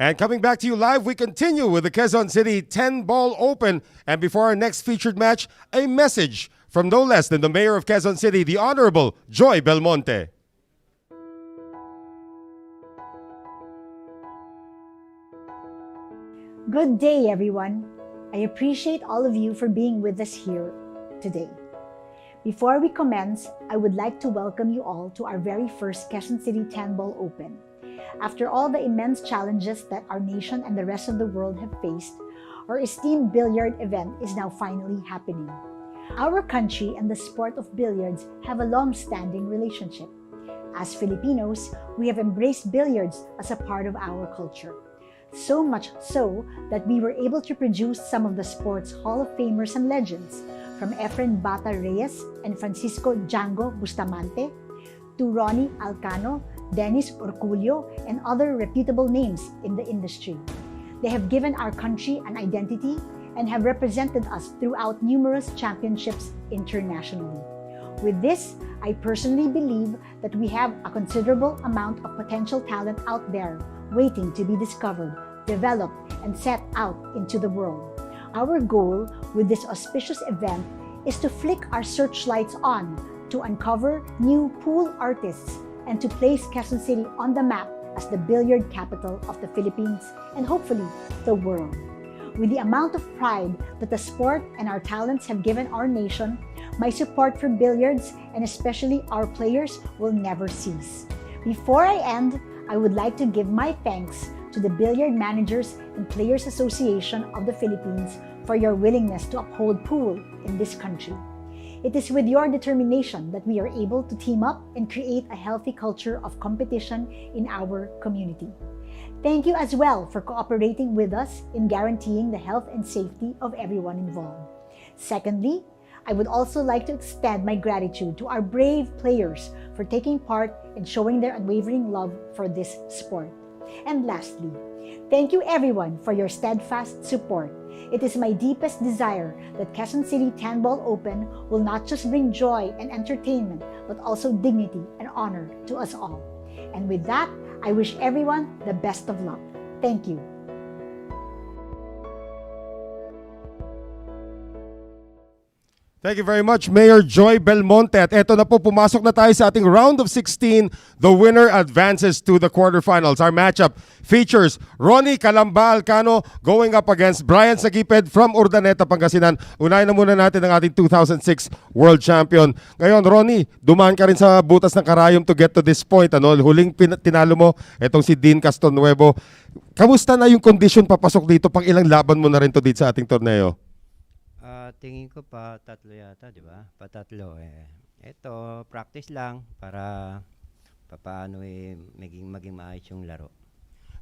And coming back to you live, we continue with the Quezon City 10-Ball Open. And before our next featured match, a message from no less than the Mayor of Quezon City, the Honorable Joy Belmonte. Good day, everyone. I appreciate all of you for being with us here today. Before we commence, I would like to welcome you all to our very first Quezon City 10-Ball Open. After all the immense challenges that our nation and the rest of the world have faced, our esteemed billiard event is now finally happening. Our country and the sport of billiards have a long-standing relationship. As Filipinos, we have embraced billiards as a part of our culture. So much so that we were able to produce some of the sport's Hall of Famers and legends, from Efren Bata Reyes and Francisco Django Bustamante, to Ronnie Alcano, Dennis Orculio, and other reputable names in the industry. They have given our country an identity and have represented us throughout numerous championships internationally. With this, I personally believe that we have a considerable amount of potential talent out there waiting to be discovered, developed, and set out into the world. Our goal with this auspicious event is to flick our searchlights on to uncover new pool artists and to place Quezon City on the map as the billiard capital of the Philippines and hopefully the world. With the amount of pride that the sport and our talents have given our nation, my support for billiards and especially our players will never cease. Before I end, I would like to give my thanks to the Billiard Managers and Players Association of the Philippines for your willingness to uphold pool in this country. It is with your determination that we are able to team up and create a healthy culture of competition in our community. Thank you as well for cooperating with us in guaranteeing the health and safety of everyone involved. Secondly, I would also like to extend my gratitude to our brave players for taking part and showing their unwavering love for this sport. And lastly, thank you everyone for your steadfast support. It is my deepest desire that Quezon City 10-Ball Open will not just bring joy and entertainment, but also dignity and honor to us all. And with that, I wish everyone the best of luck. Thank you. Thank you very much, Mayor Joy Belmonte. At eto na po, pumasok na tayo sa ating round of 16. The winner advances to the quarterfinals. Our matchup features Ronnie Alcano going up against Bryant Sagitt from Urdaneta, Pangasinan. Unahin na muna natin ang ating 2006 World Champion. Ngayon, Ronnie, dumaan ka rin sa butas ng karayom to get to this point. Ano? Huling tinalo mo, itong si Dean Castonnuevo. Kamusta na yung condition papasok dito? Pang ilang laban mo na rin to dito sa ating torneo? Tingin ko pa tatlo yata, di ba? Patatlo eh. Ito, practice lang para paano maging maayos yung laro.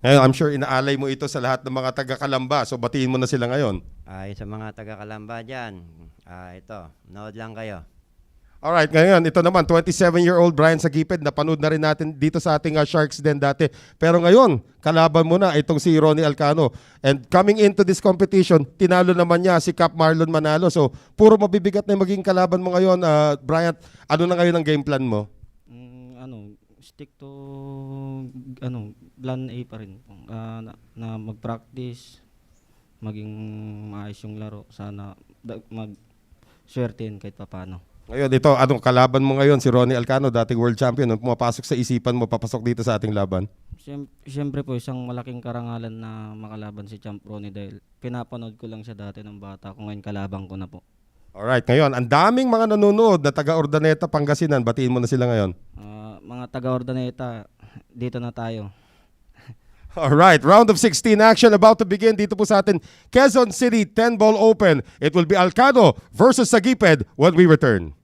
Ngayon, I'm sure inaalay mo ito sa lahat ng mga taga-Kalamba. So batiin mo na sila ngayon. Sa mga taga-Kalamba dyan, ito, nood lang kayo. Alright, ngayon, ito naman, 27-year-old Bryant Sagitt. Napanood na rin natin dito sa ating Sharks den dati. Pero ngayon, kalaban mo na itong si Ronnie Alcano. And coming into this competition, tinalo naman niya si Cap Marlon Manalo. So, puro mabibigat na yung magiging kalaban mo ngayon. Bryant, ano na ngayon ang game plan mo? Stick to plan A pa rin. Na mag-practice, maging maayos yung laro. Sana mag-swertein kahit paano. Ngayon, ito, anong kalaban mo ngayon? Si Ronnie Alcano, dating world champion. Nung pumapasok sa isipan mo, papasok dito sa ating laban? Siyempre po, isang malaking karangalan na makalaban si Champ Ronnie dahil pinapanood ko lang siya dati ng bata ko, ngayon kalabang ko na po. Alright, ngayon, ang daming mga nanonood na taga-Urdaneta, Pangasinan. Batiin mo na sila ngayon. Mga taga-Urdaneta, dito na tayo. Alright, round of 16 action about to begin dito po sa atin Quezon City 10-Ball Open. It will be Alcano versus Saguiped when we return.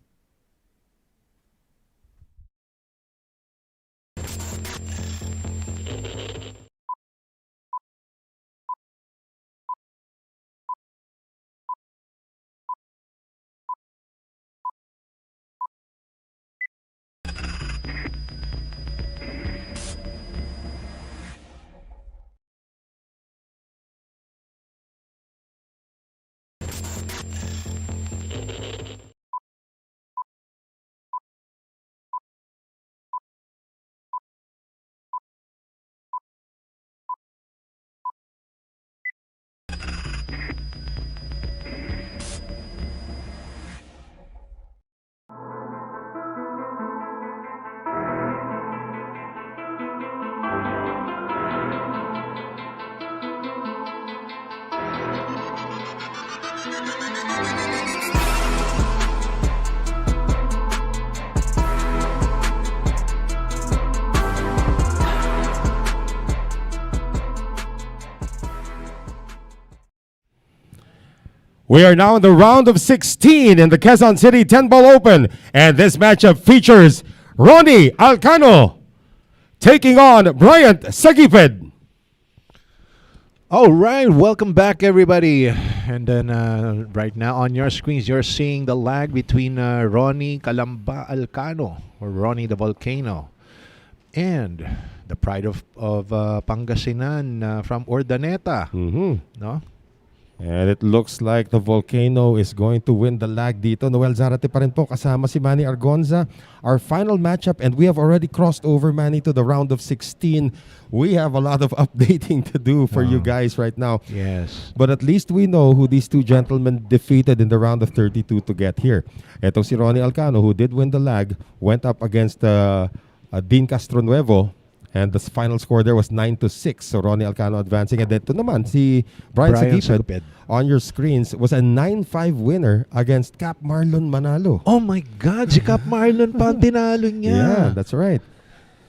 We are now in the round of 16 in the Quezon City 10-Ball Open, and this matchup features Ronnie Alcano taking on Bryant Sagitt. All right, welcome back, everybody. And then right now on your screens, you're seeing the lag between Ronnie Alcano, or Ronnie the Volcano, and the pride of Pangasinan from Urdaneta. No? And it looks like the Volcano is going to win the lag dito. Noel Zarate pa rin po kasama si Manny Argonza. Our final matchup, and we have already crossed over, Manny, to the round of 16. We have a lot of updating to do for you guys right now. Yes. But at least we know who these two gentlemen defeated in the round of 32 to get here. Ito si Ronnie Alcano, who did win the lag, went up against Dean Castronuevo. And the final score there was 9-6. So Ronnie Alcano advancing. And then ito naman, si Bryant Sagitt on your screens was a 9-5 winner against Cap Marlon Manalo. Oh my God, si Cap Marlon pa ang tinalo niya. Yeah, that's right.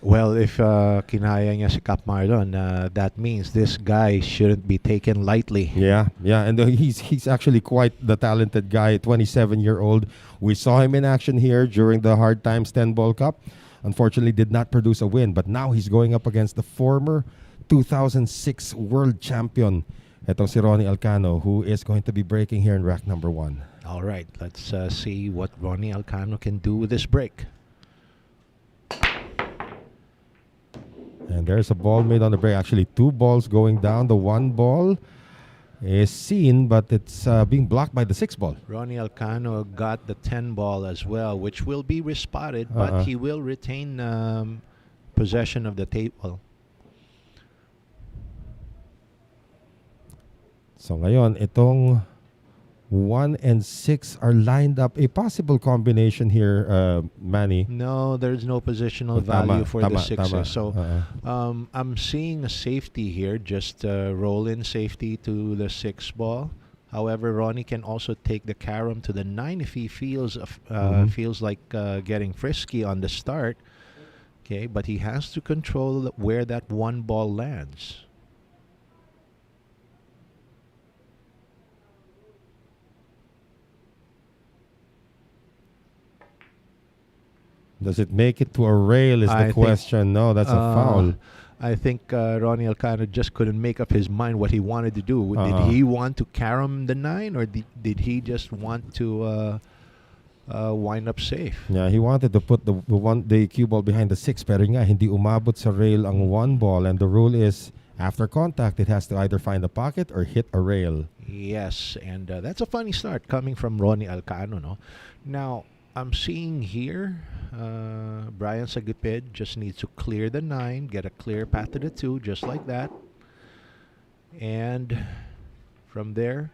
Well, if kinaya niya si Cap Marlon, that means this guy shouldn't be taken lightly. Yeah. And he's actually quite the talented guy, 27-year-old. We saw him in action here during the Hard Times 10-Ball Cup. Unfortunately, did not produce a win, but now he's going up against the former 2006 world champion, ito si Ronnie Alcano, who is going to be breaking here in rack number 1. All right, let's see what Ronnie Alcano can do with this break. And there's a ball made on the break. Actually, 2 balls going down. The 1 ball is seen, but it's being blocked by the 6 ball. Ronnie Alcano got the 10 ball as well, which will be respotted, but he will retain possession of the table. So ngayon, itong 1 and 6 are lined up. A possible combination here, Manny. No, there's no positional value for the sixes. So I'm seeing a safety here, just roll in safety to the 6 ball. However, Ronnie can also take the carom to the 9 if he feels feels like getting frisky on the start. Okay, but he has to control where that 1 ball lands. Does it make it to a rail is the question. No, that's a foul. I think Ronnie Alcano just couldn't make up his mind what he wanted to do. Did he want to carom the 9, or did he just want to wind up safe? Yeah, he wanted to put the cue ball behind the 6, pero nga hindi umabot sa rail ang 1 ball, and the rule is after contact it has to either find a pocket or hit a rail. Yes, and that's a funny start coming from Ronnie Alcano, no? Now, I'm seeing here Bryant Sagitt just needs to clear the 9, get a clear path to the 2, just like that. And from there,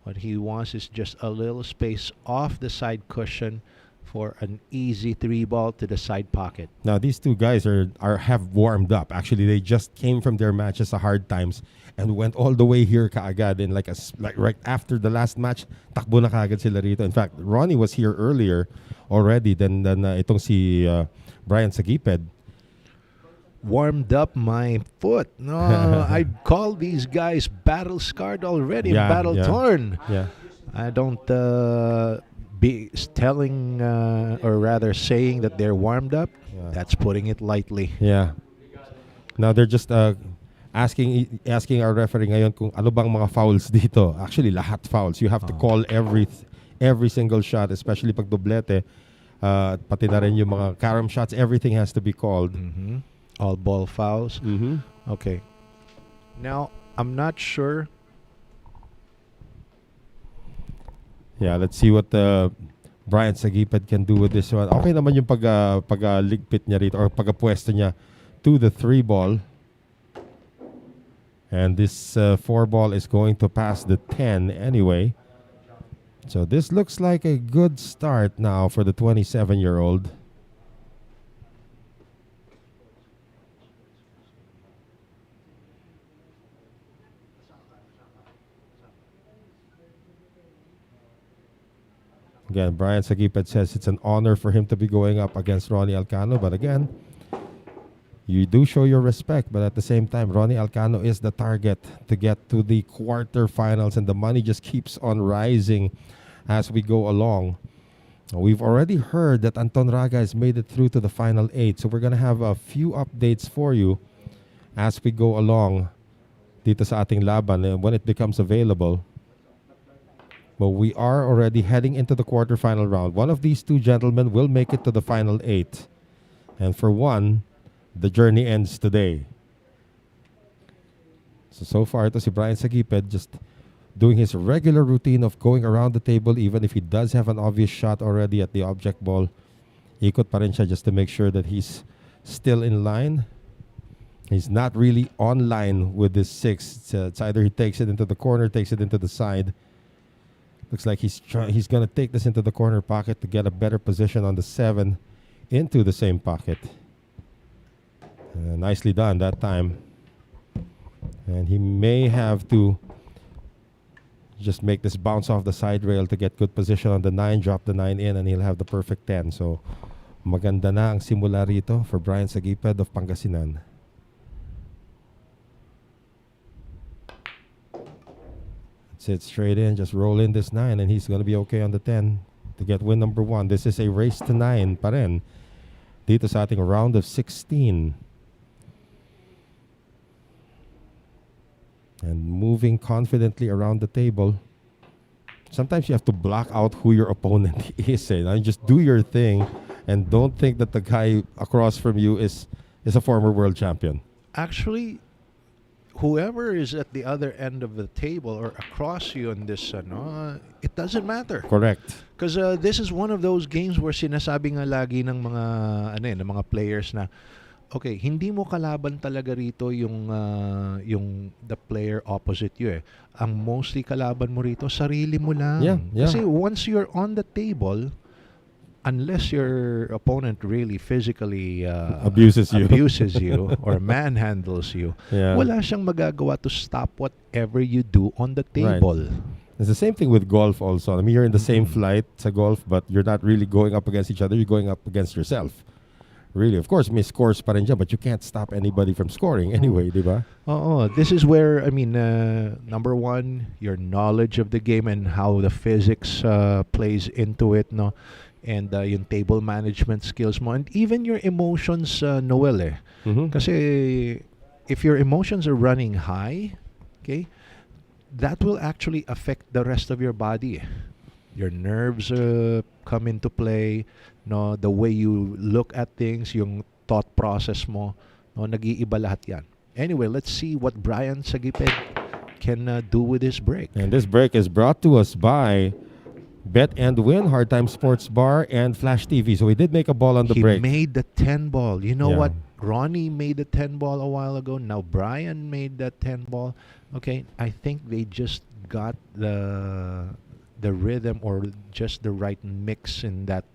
what he wants is just a little space off the side cushion for an easy 3 ball to the side pocket. Now these two guys have warmed up. Actually, they just came from their matches at Hard Times and went all the way here kaagad in like right after the last match. Takbo na kaagad sila rito. In fact, Ronnie was here earlier already than itong si Bryant Sagitt. Warmed up my foot. No, I'd call these guys battle scarred already, battle torn. Yeah. I don't be telling or rather saying that they're warmed up. That's putting it lightly. Yeah. Now they're just asking our referee ngayon kung ano bang mga fouls dito. Actually, lahat fouls. You have to call every single shot, especially pag doblete. Pati na rin yung mga carom shots, everything has to be called. All ball fouls. Okay. Now, I'm not sure. Yeah, let's see what Bryant Sagitt can do with this one. Okay naman yung pag-ligpit niya rito or pag-pwesto niya to the 3 ball. And this 4 ball is going to pass the 10 anyway. So this looks like a good start now for the 27-year-old. Again, Bryant Sagitt says it's an honor for him to be going up against Ronnie Alcano. But again, you do show your respect, but at the same time, Ronnie Alcano is the target to get to the quarterfinals, and the money just keeps on rising as we go along. We've already heard that Anton Raga has made it through to the final 8, so we're going to have a few updates for you as we go along dito sa ating laban when it becomes available. But we are already heading into the quarterfinal round. One of these two gentlemen will make it to the final 8. And for one, the journey ends today. So far, ito si Bryant Sagitt just doing his regular routine of going around the table, even if he does have an obvious shot already at the object ball. Ikot pa rin siya just to make sure that he's still in line. He's not really on line with this 6. It's either he takes it into the corner, takes it into the side. Looks like he's going to take this into the corner pocket to get a better position on the 7 into the same pocket. Nicely done that time. And he may have to just make this bounce off the side rail to get good position on the 9, drop the 9 in, and he'll have the perfect 10. So, maganda na ang simula rito for Bryant Sagitt of Pangasinan. Sit straight in, just roll in this 9, and he's going to be okay on the 10 to get win number 1. This is a race to 9 pa rin dito sa ating round of 16. And moving confidently around the table. Sometimes you have to block out who your opponent is. And just do your thing and don't think that the guy across from you is a former world champion. Actually, whoever is at the other end of the table or across you on this, it doesn't matter. Correct. Because this is one of those games where sinasabi nga lagi ng mga players na, okay, hindi mo kalaban talaga rito yung the player opposite you eh. Ang mostly kalaban mo rito, sarili mo lang. Yeah. Kasi once you're on the table, unless your opponent really physically abuses you or manhandles you, wala siyang magagawa to stop whatever you do on the table. Right. It's the same thing with golf also. I mean, you're in the same flight sa golf, but you're not really going up against each other. You're going up against yourself. Really, of course, may scores pa rin dyan, but you can't stop anybody from scoring anyway, di ba? This is where, I mean, number one, your knowledge of the game and how the physics plays into it, no? And yung table management skills mo, and even your emotions, Noel, eh. Kasi if your emotions are running high, okay, that will actually affect the rest of your body. Your nerves come into play, no, the way you look at things, yung thought process mo, no, nag-iiba lahat yan. Anyway, let's see what Bryant Sagitt can do with this break. And this break is brought to us by Bet and Win, Hard Time Sports Bar, and Flash TV. So we did make a ball on the break. He made the 10 ball. You know what? Ronnie made the 10 ball a while ago. Now Brian made that 10 ball. Okay, I think they just got the rhythm or just the right mix in that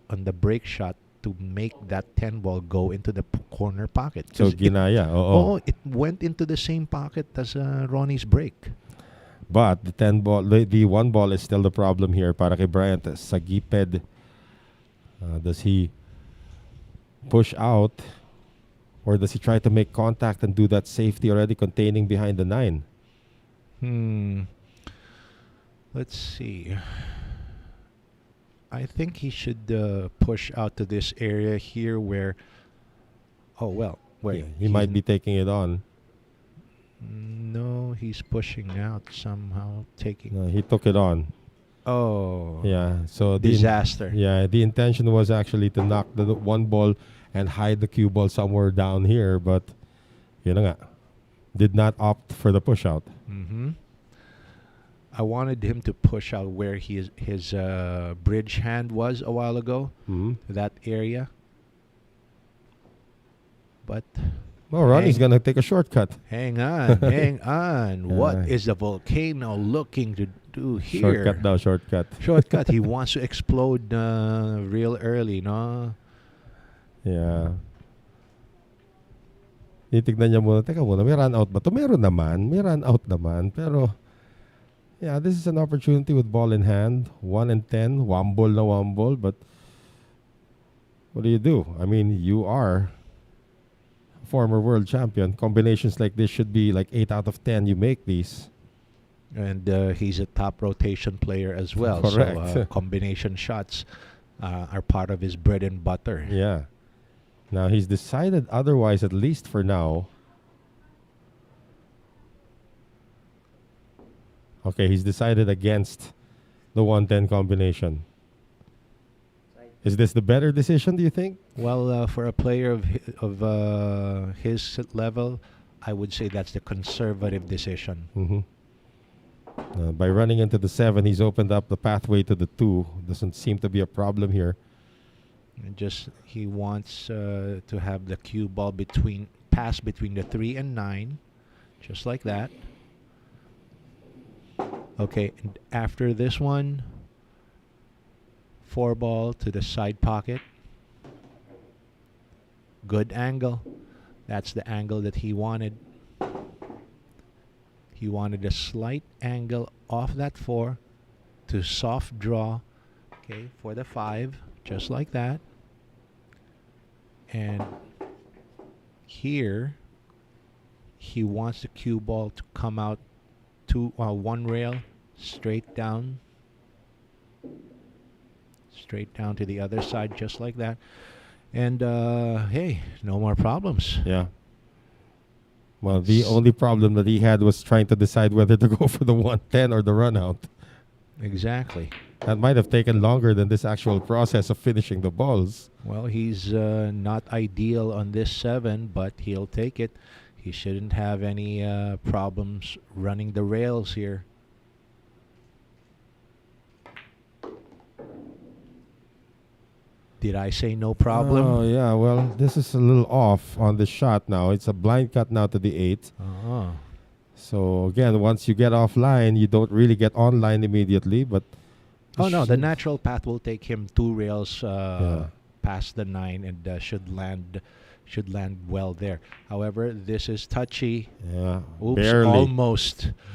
on the break shot to make that 10 ball go into the corner pocket. So ginaya. It went into the same pocket as Ronnie's break. But the 10 ball, the 1 ball is still the problem here para kay Bryant Sagitt. Does he push out, or does he try to make contact and do that safety already containing behind the 9? Let's see. I think he should push out to this area here where... wait. He might be taking it on. No, he's pushing out somehow, taking... No, he took it on. Oh. Yeah, so... Disaster. The intention was actually to knock the 1 ball and hide the cue ball somewhere down here, but yun na nga, did not opt for the push out. I wanted him to push out where his bridge hand was a while ago, that area. But... Ronnie's going to take a shortcut. Hang on, hang on. What is the volcano looking to do here? Shortcut. He wants to explode real early, no? Yeah. Titignan niya muna. Teka muna, may run out ba ito? Meron naman. May run out naman. Pero, this is an opportunity with ball in hand. 1 and 10. Wambol na wambol. But, what do? I mean, you are former world champion. Combinations like this should be like 8 out of 10. You make these. And he's a top rotation player as well. Correct. So combination shots are part of his bread and butter. Yeah. Now he's decided otherwise, at least for now. Okay, he's decided against the 110 combination. Is this the better decision, do you think? Well, for a player of his level, I would say that's the conservative decision. Mm-hmm. By running into the 7, he's opened up the pathway to the 2. Doesn't seem to be a problem here. And just he wants to have the cue ball pass between the 3 and 9, just like that. Okay, and after this one, 4 ball to the side pocket. Good angle. That's the angle that he wanted. He wanted a slight angle off that 4 to soft draw, okay, for the 5, just like that. And here, he wants the cue ball to come out to 1 rail, straight down to the other side, just like that. And hey, no more problems. Yeah. Well, the only problem that he had was trying to decide whether to go for the 110 or the run out. Exactly. That might have taken longer than this actual process of finishing the balls. Well, he's not ideal on this 7, but he'll take it. He shouldn't have any problems running the rails here. Did I say no problem? Oh, yeah. Well, this is a little off on the shot now. It's a blind cut now to the 8. Oh. So, again, once you get offline, you don't really get online immediately. But Oh, no. The natural path will take him 2 rails past the 9 and should land well there. However, this is touchy. Yeah. Oops, Barely.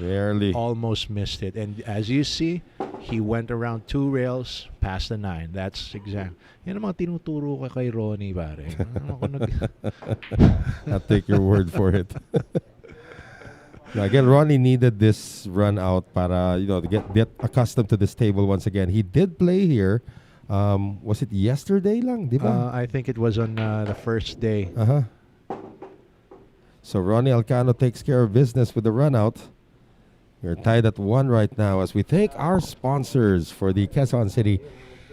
Barely. almost missed it. And as you see, he went around 2 rails past the 9. That's exact. Yan ang mga tinuturo ko kay Ronnie, pare. I'll take your word for it. Now, again, Ronnie needed this run out para, to get accustomed to this table once again. He did play here. Was it yesterday lang, di ba? I think it was on the first day. Uh-huh. So Ronnie Alcano takes care of business with the run out. We're tied at 1 right now as we thank our sponsors for the Quezon City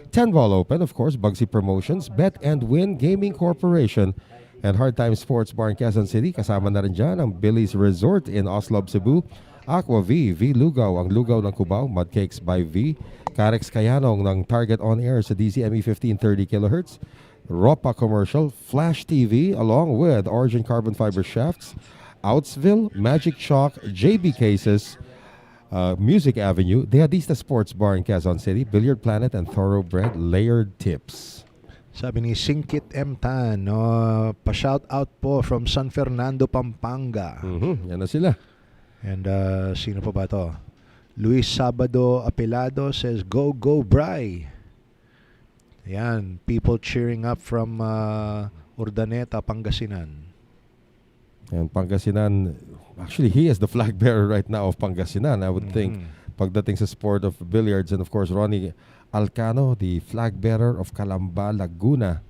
10-Ball Open. Of course, Bugsy Promotions, Bet and Win Gaming Corporation, and Hard Time Sports Bar in Quezon City. Kasama na rin dyan ang Billy's Resort in Oslob, Cebu. Aqua V, V Lugaw, ang lugaw ng Cubao, Mudcakes by V. Carex Kayanong ng Target On Air sa DCME 1530 kHz. Ropa Commercial, Flash TV, along with Origin Carbon Fiber Shafts, Outsville, Magic Chalk, JB Cases, Music Avenue, Deadista Sports Bar in Quezon City, Billiard Planet, and Thoroughbred Layered Tips. Sabi ni Singkit M. Tan, pa-shout out po from San Fernando, Pampanga. Yan na sila. And sino pa ba to? Luis Sabado Apelado says, go, go, Bry. Yan, people cheering up from Urdaneta, Pangasinan. And Pangasinan, actually, he is the flag bearer right now of Pangasinan, I would think, pagdating sa sport of billiards. And of course, Ronnie Alcano, the flag bearer of Calamba, Laguna.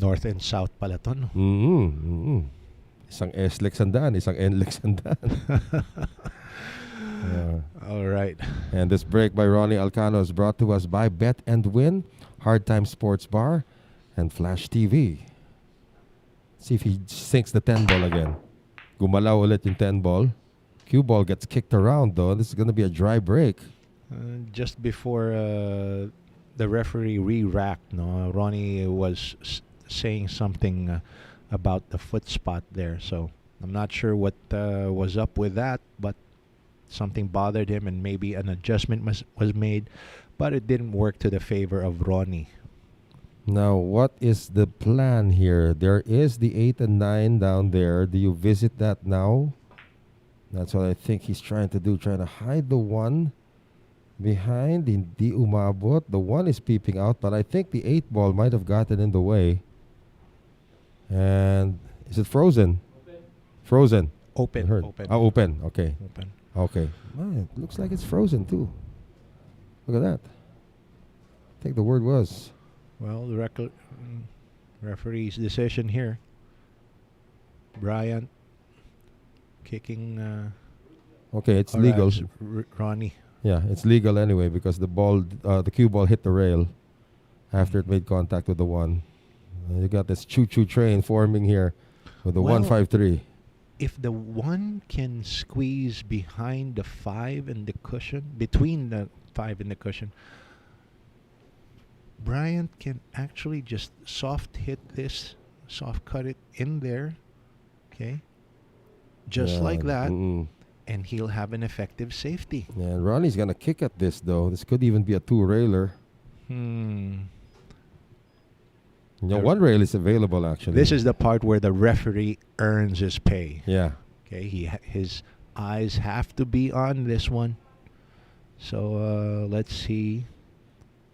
North and South pala to, no? Isang S-Lex handaan, isang N-Lex handaan. All right. And this break by Ronnie Alcano is brought to us by Bet and Win, Hard Time Sports Bar, and Flash TV. See if he sinks the 10 ball again. Gumalaw ulit yung 10 ball. Cue ball gets kicked around though. This is going to be a dry break. Just before the referee re-racked, no, Ronnie was saying something about the foot spot there. So I'm not sure what was up with that, but something bothered him and maybe an adjustment was made, but it didn't work to the favor of Ronnie. Now, what is the plan here? There is the 8 and 9 down there. Do you visit that now? That's what I think he's trying to do, trying to hide the 1 behind. Hindi umabot. The 1 is peeping out, but I think the 8 ball might have gotten in the way. And is it frozen? Frozen. I Open. heard. Open. Oh, open. Okay. Open. Okay. Well, it looks like it's frozen too. Look at that. I think the word was. Well, the referee's decision here. Bryant kicking. Okay, it's legal. Ronnie. Yeah, it's legal anyway because the ball, the cue ball hit the rail after it made contact with the one. You got this choo-choo train forming here with the 153. If the one can squeeze behind the 5 and the cushion, between the 5 and the cushion, Bryant can actually just soft hit this, soft cut it in there, okay? Just like that, and he'll have an effective safety. Yeah, and Ronnie's going to kick at this, though. This could even be a two-railer. One rail is available, actually. This is the part where the referee earns his pay. Yeah. Okay, his eyes have to be on this one. So let's see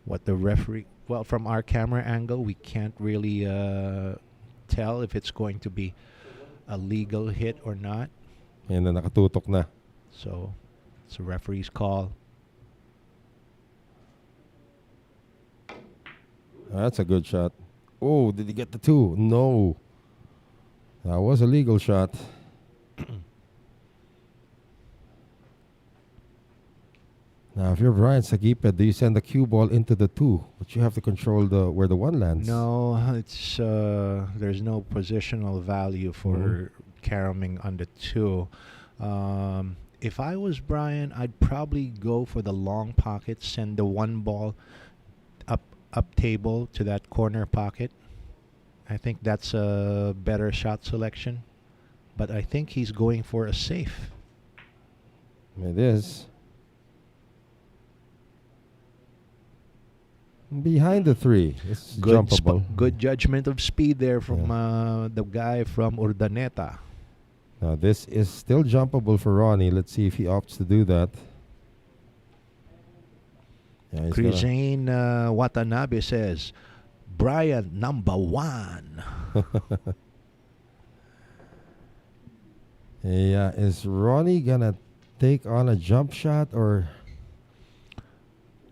what the referee... Well, from our camera angle, we can't really tell if it's going to be a legal hit or not. Yan na, nakatutok na. So it's a referee's call. That's a good shot. Oh, did he get the 2? No. That was a legal shot. Now, if you're Bryant Sagitt, do you send the cue ball into the 2? But you have to control where the 1 lands. No, it's there's no positional value for caromming on the 2. If I was Bryant, I'd probably go for the long pocket, send the 1 ball up table to that corner pocket. I think that's a better shot selection. But I think he's going for a safe. It is. Behind the 3. It's jumpable. Good judgment of speed there from the guy from Urdaneta. Now this is still jumpable for Ronnie. Let's see if he opts to do that. Yeah, Crisane Watanabe says, Bryant number 1. Yeah, is Ronnie gonna take on a jump shot or?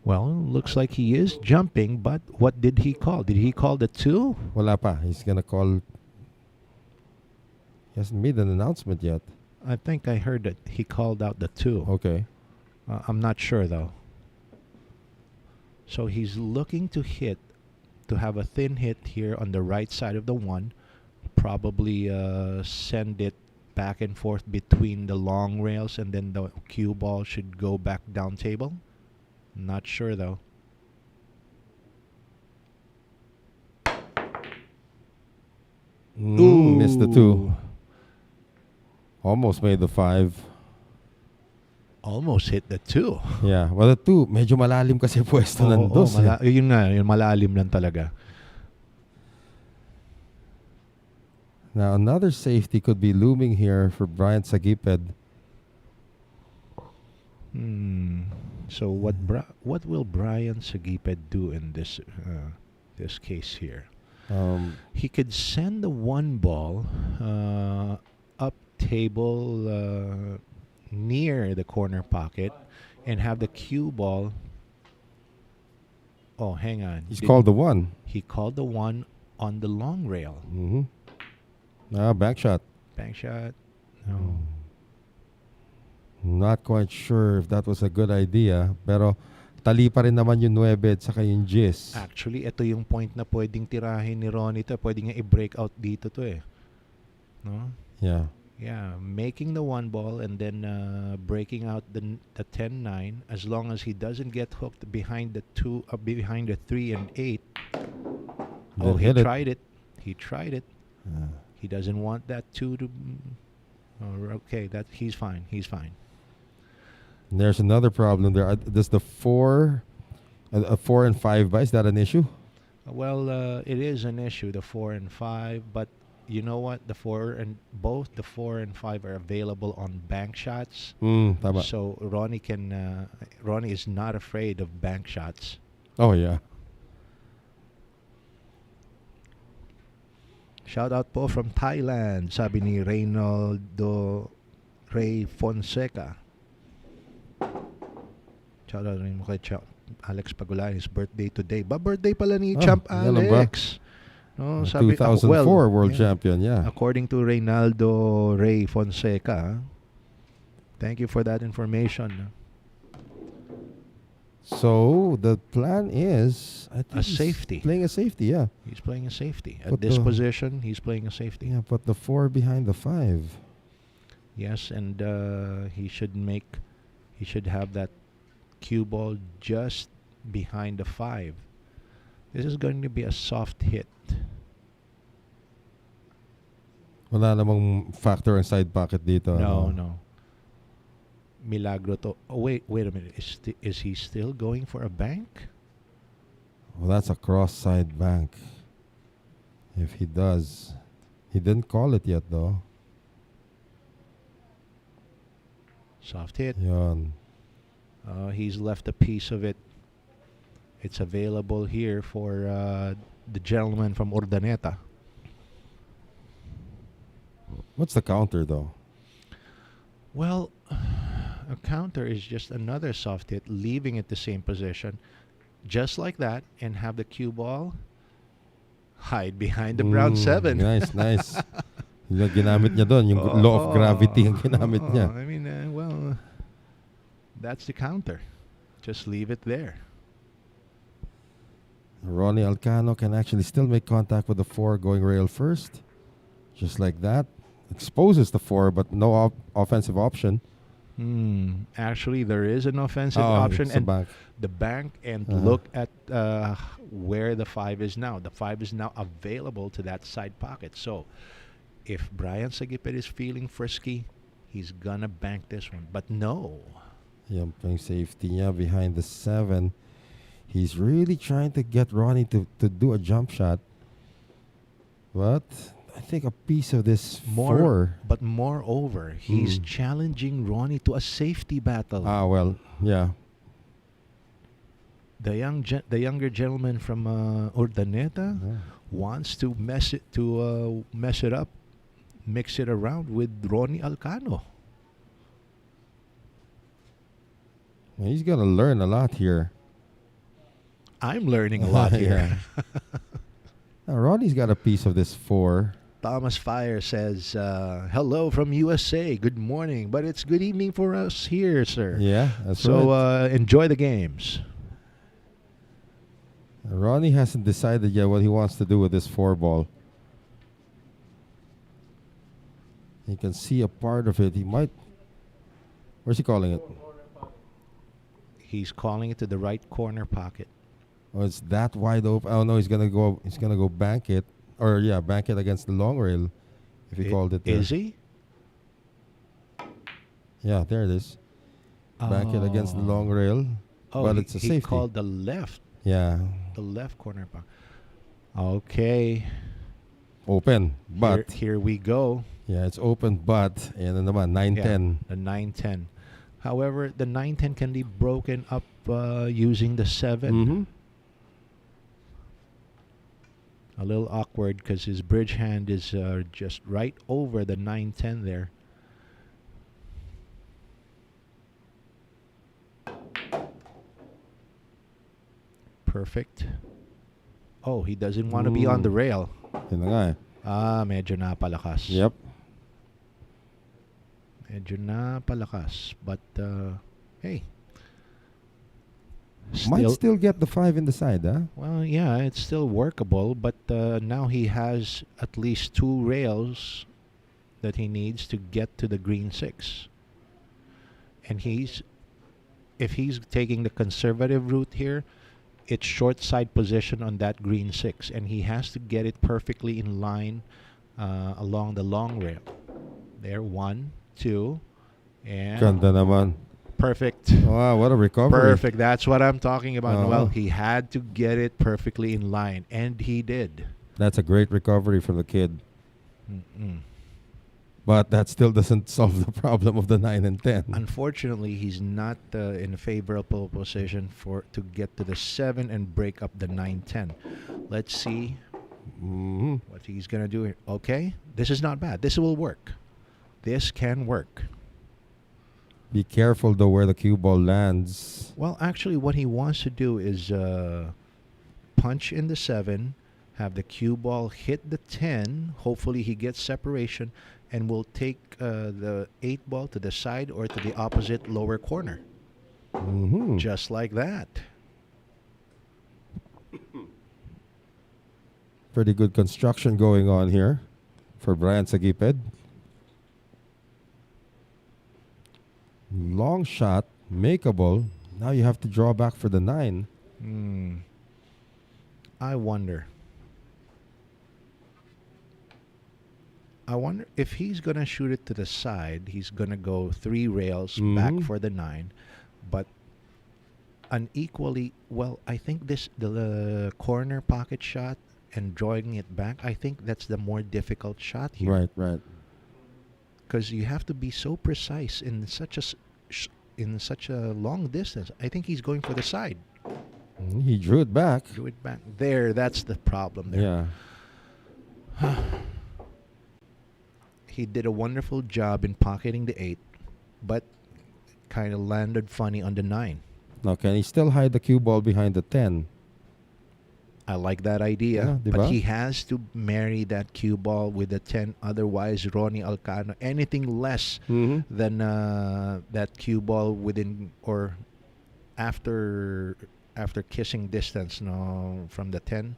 Well, looks like he is jumping, but what did he call? Did he call the 2? Wala pa. He's gonna call. He hasn't made an announcement yet. I think I heard that he called out the 2. Okay. I'm not sure though. So he's looking to have a thin hit here on the right side of the 1. Probably send it back and forth between the long rails, and then the cue ball should go back down table. Not sure though. Missed the 2. Almost made the 5. Almost hit the 2. Yeah, well the 2 medyo malalim kasi pwesto ng dos. Yun nga, yung malalim lang talaga. Now another safety could be looming here for Bryant Sagitt. So what will Bryant Sagitt do in this case here? He could send the 1 ball up table near the corner pocket and have the cue ball. Oh, hang on. He's called the 1. He called the 1 on the long rail. Back shot. Bank shot. No. Not quite sure if that was a good idea, pero tali pa rin naman yung 9 at saka yung 10. Actually, ito yung point na pwedeng tirahin ni Ronnie to. Pwede nga i-break out dito to eh. No? Yeah. Yeah, making the 1 ball and then breaking out the 10-9. As long as he doesn't get hooked behind the 2, behind the 3 and 8. Oh, he tried it. He tried it. He doesn't want that 2 to. Okay, he's fine. He's fine. There's another problem there. Does the 4 and 5 by, is that an issue? Well, it is an issue, the 4 and 5, but you know what? Both the 4 and 5 are available on bank shots. Tama. So Ronnie is not afraid of bank shots. Oh yeah. Shout out po from Thailand, sabi ni Reynaldo Ray Fonseca. Shout out rin mo kay Alex Pagulayan, his birthday today. Birthday pala ni Champ Alex. No, sabi, 2004 world champion, yeah. According to Reynaldo Ray Fonseca. Thank you for that information. So the plan is, I think, A safety. Playing a safety, yeah. He's playing a safety. At Put this the- position, he's playing a safety. Yeah, put the 4 behind the 5. Yes, and he should have that cue ball just behind the 5. This is going to be a soft hit. Wala namang factor ang side pocket dito. No. Milagro to. Oh, wait a minute. Is he still going for a bank? Well, that's a cross side bank. If he does. He didn't call it yet though. Soft hit. Yon. He's left a piece of it. It's available here for the gentleman from Urdaneta. What's the counter though? Well, a counter is just another soft hit, leaving it the same position, just like that, and have the cue ball hide behind the brown 7. Nice. Yung ginamit niya doon, yung law of gravity ang ginamit niya. I mean, that's the counter. Just leave it there. Ronnie Alcano can actually still make contact with the 4 going rail first. Just like that. Exposes the 4, but no offensive option. Actually, there is an offensive option, it's and back. the bank, and look at where the 5 is now. The 5 is now available to that side pocket. So, if Bryant Sagitt is feeling frisky, he's gonna bank this one. But no. Yan pang safety niya behind the 7. He's really trying to get Ronnie to do a jump shot. But I think a piece of this 4. But moreover, he's challenging Ronnie to a safety battle. Well, yeah. The younger gentleman from Urdaneta wants to mess it up, mix it around with Ronnie Alcano. Well, he's gonna learn a lot here. I'm learning a lot here. Now, Ronnie's got a piece of this 4. Thomas Fire says, hello from USA. Good morning. But it's good evening for us here, sir. Yeah, that's so right. Enjoy the games. Ronnie hasn't decided yet what he wants to do with this 4 ball. You can see a part of it. He might... Where's he calling it? He's calling it to the right corner pocket. Oh, it's that wide open. Oh no, he's gonna go bank it. Or yeah, bank it against the long rail. If he called it there. Is he? Yeah, there it is. Bank it against the long rail. But it's a safety. He called the left. Yeah. The left corner pocket. Okay. Open, but here we go. Yeah, it's open, but and then naman 9-10. The 9-10. However, the 9-10 can be broken up using the 7. A little awkward because his bridge hand is just right over the 9-10 there. Perfect. Oh, he doesn't want to be on the rail. Yun na nga eh. Medyo napalakas. Yep. Medyo napalakas. But, hey. Might still get the 5 in the side, huh? Well, yeah, it's still workable, but now he has at least 2 rails that he needs to get to the green 6. And if he's taking the conservative route here, it's short side position on that green 6, and he has to get it perfectly in line along the long rail. There, 1, 2, and Ganda naman. perfect. Wow, what a recovery. Perfect. That's what I'm talking about. Well, he had to get it perfectly in line, and he did. That's a great recovery from the kid. But that still doesn't solve the problem of the 9 and 10. Unfortunately, he's not in a favorable position to get to the 7 and break up the 9-10. Let's see Mhm. What he's gonna do here? Okay, this is not bad. This will work. This can work. Be careful though where the cue ball lands. Well, actually, what he wants to do is punch in the 7, have the cue ball hit the 10. Hopefully, he gets separation and will take the 8 ball to the side or to the opposite lower corner. Mhm. Just like that. Pretty good construction going on here for Bryant Sagipped. Long shot, makeable. Now you have to draw back for the 9. I wonder. I wonder if he's going to shoot it to the side. He's going to go 3 rails back for the 9. But unequally, well, I think the corner pocket shot and drawing it back, I think that's the more difficult shot here. Right. Because you have to be so precise in such a long distance. I think he's going for the side. He drew it back. Drew it back. There, that's the problem there. Yeah. He did a wonderful job in pocketing the 8, but kind of landed funny on the 9. Now, can he still hide the cue ball behind the 10? I like that idea, Yeah, but diba? he has to marry that cue ball with the 10. Otherwise, Ronnie Alcano, anything less than that cue ball within or after kissing distance from the 10,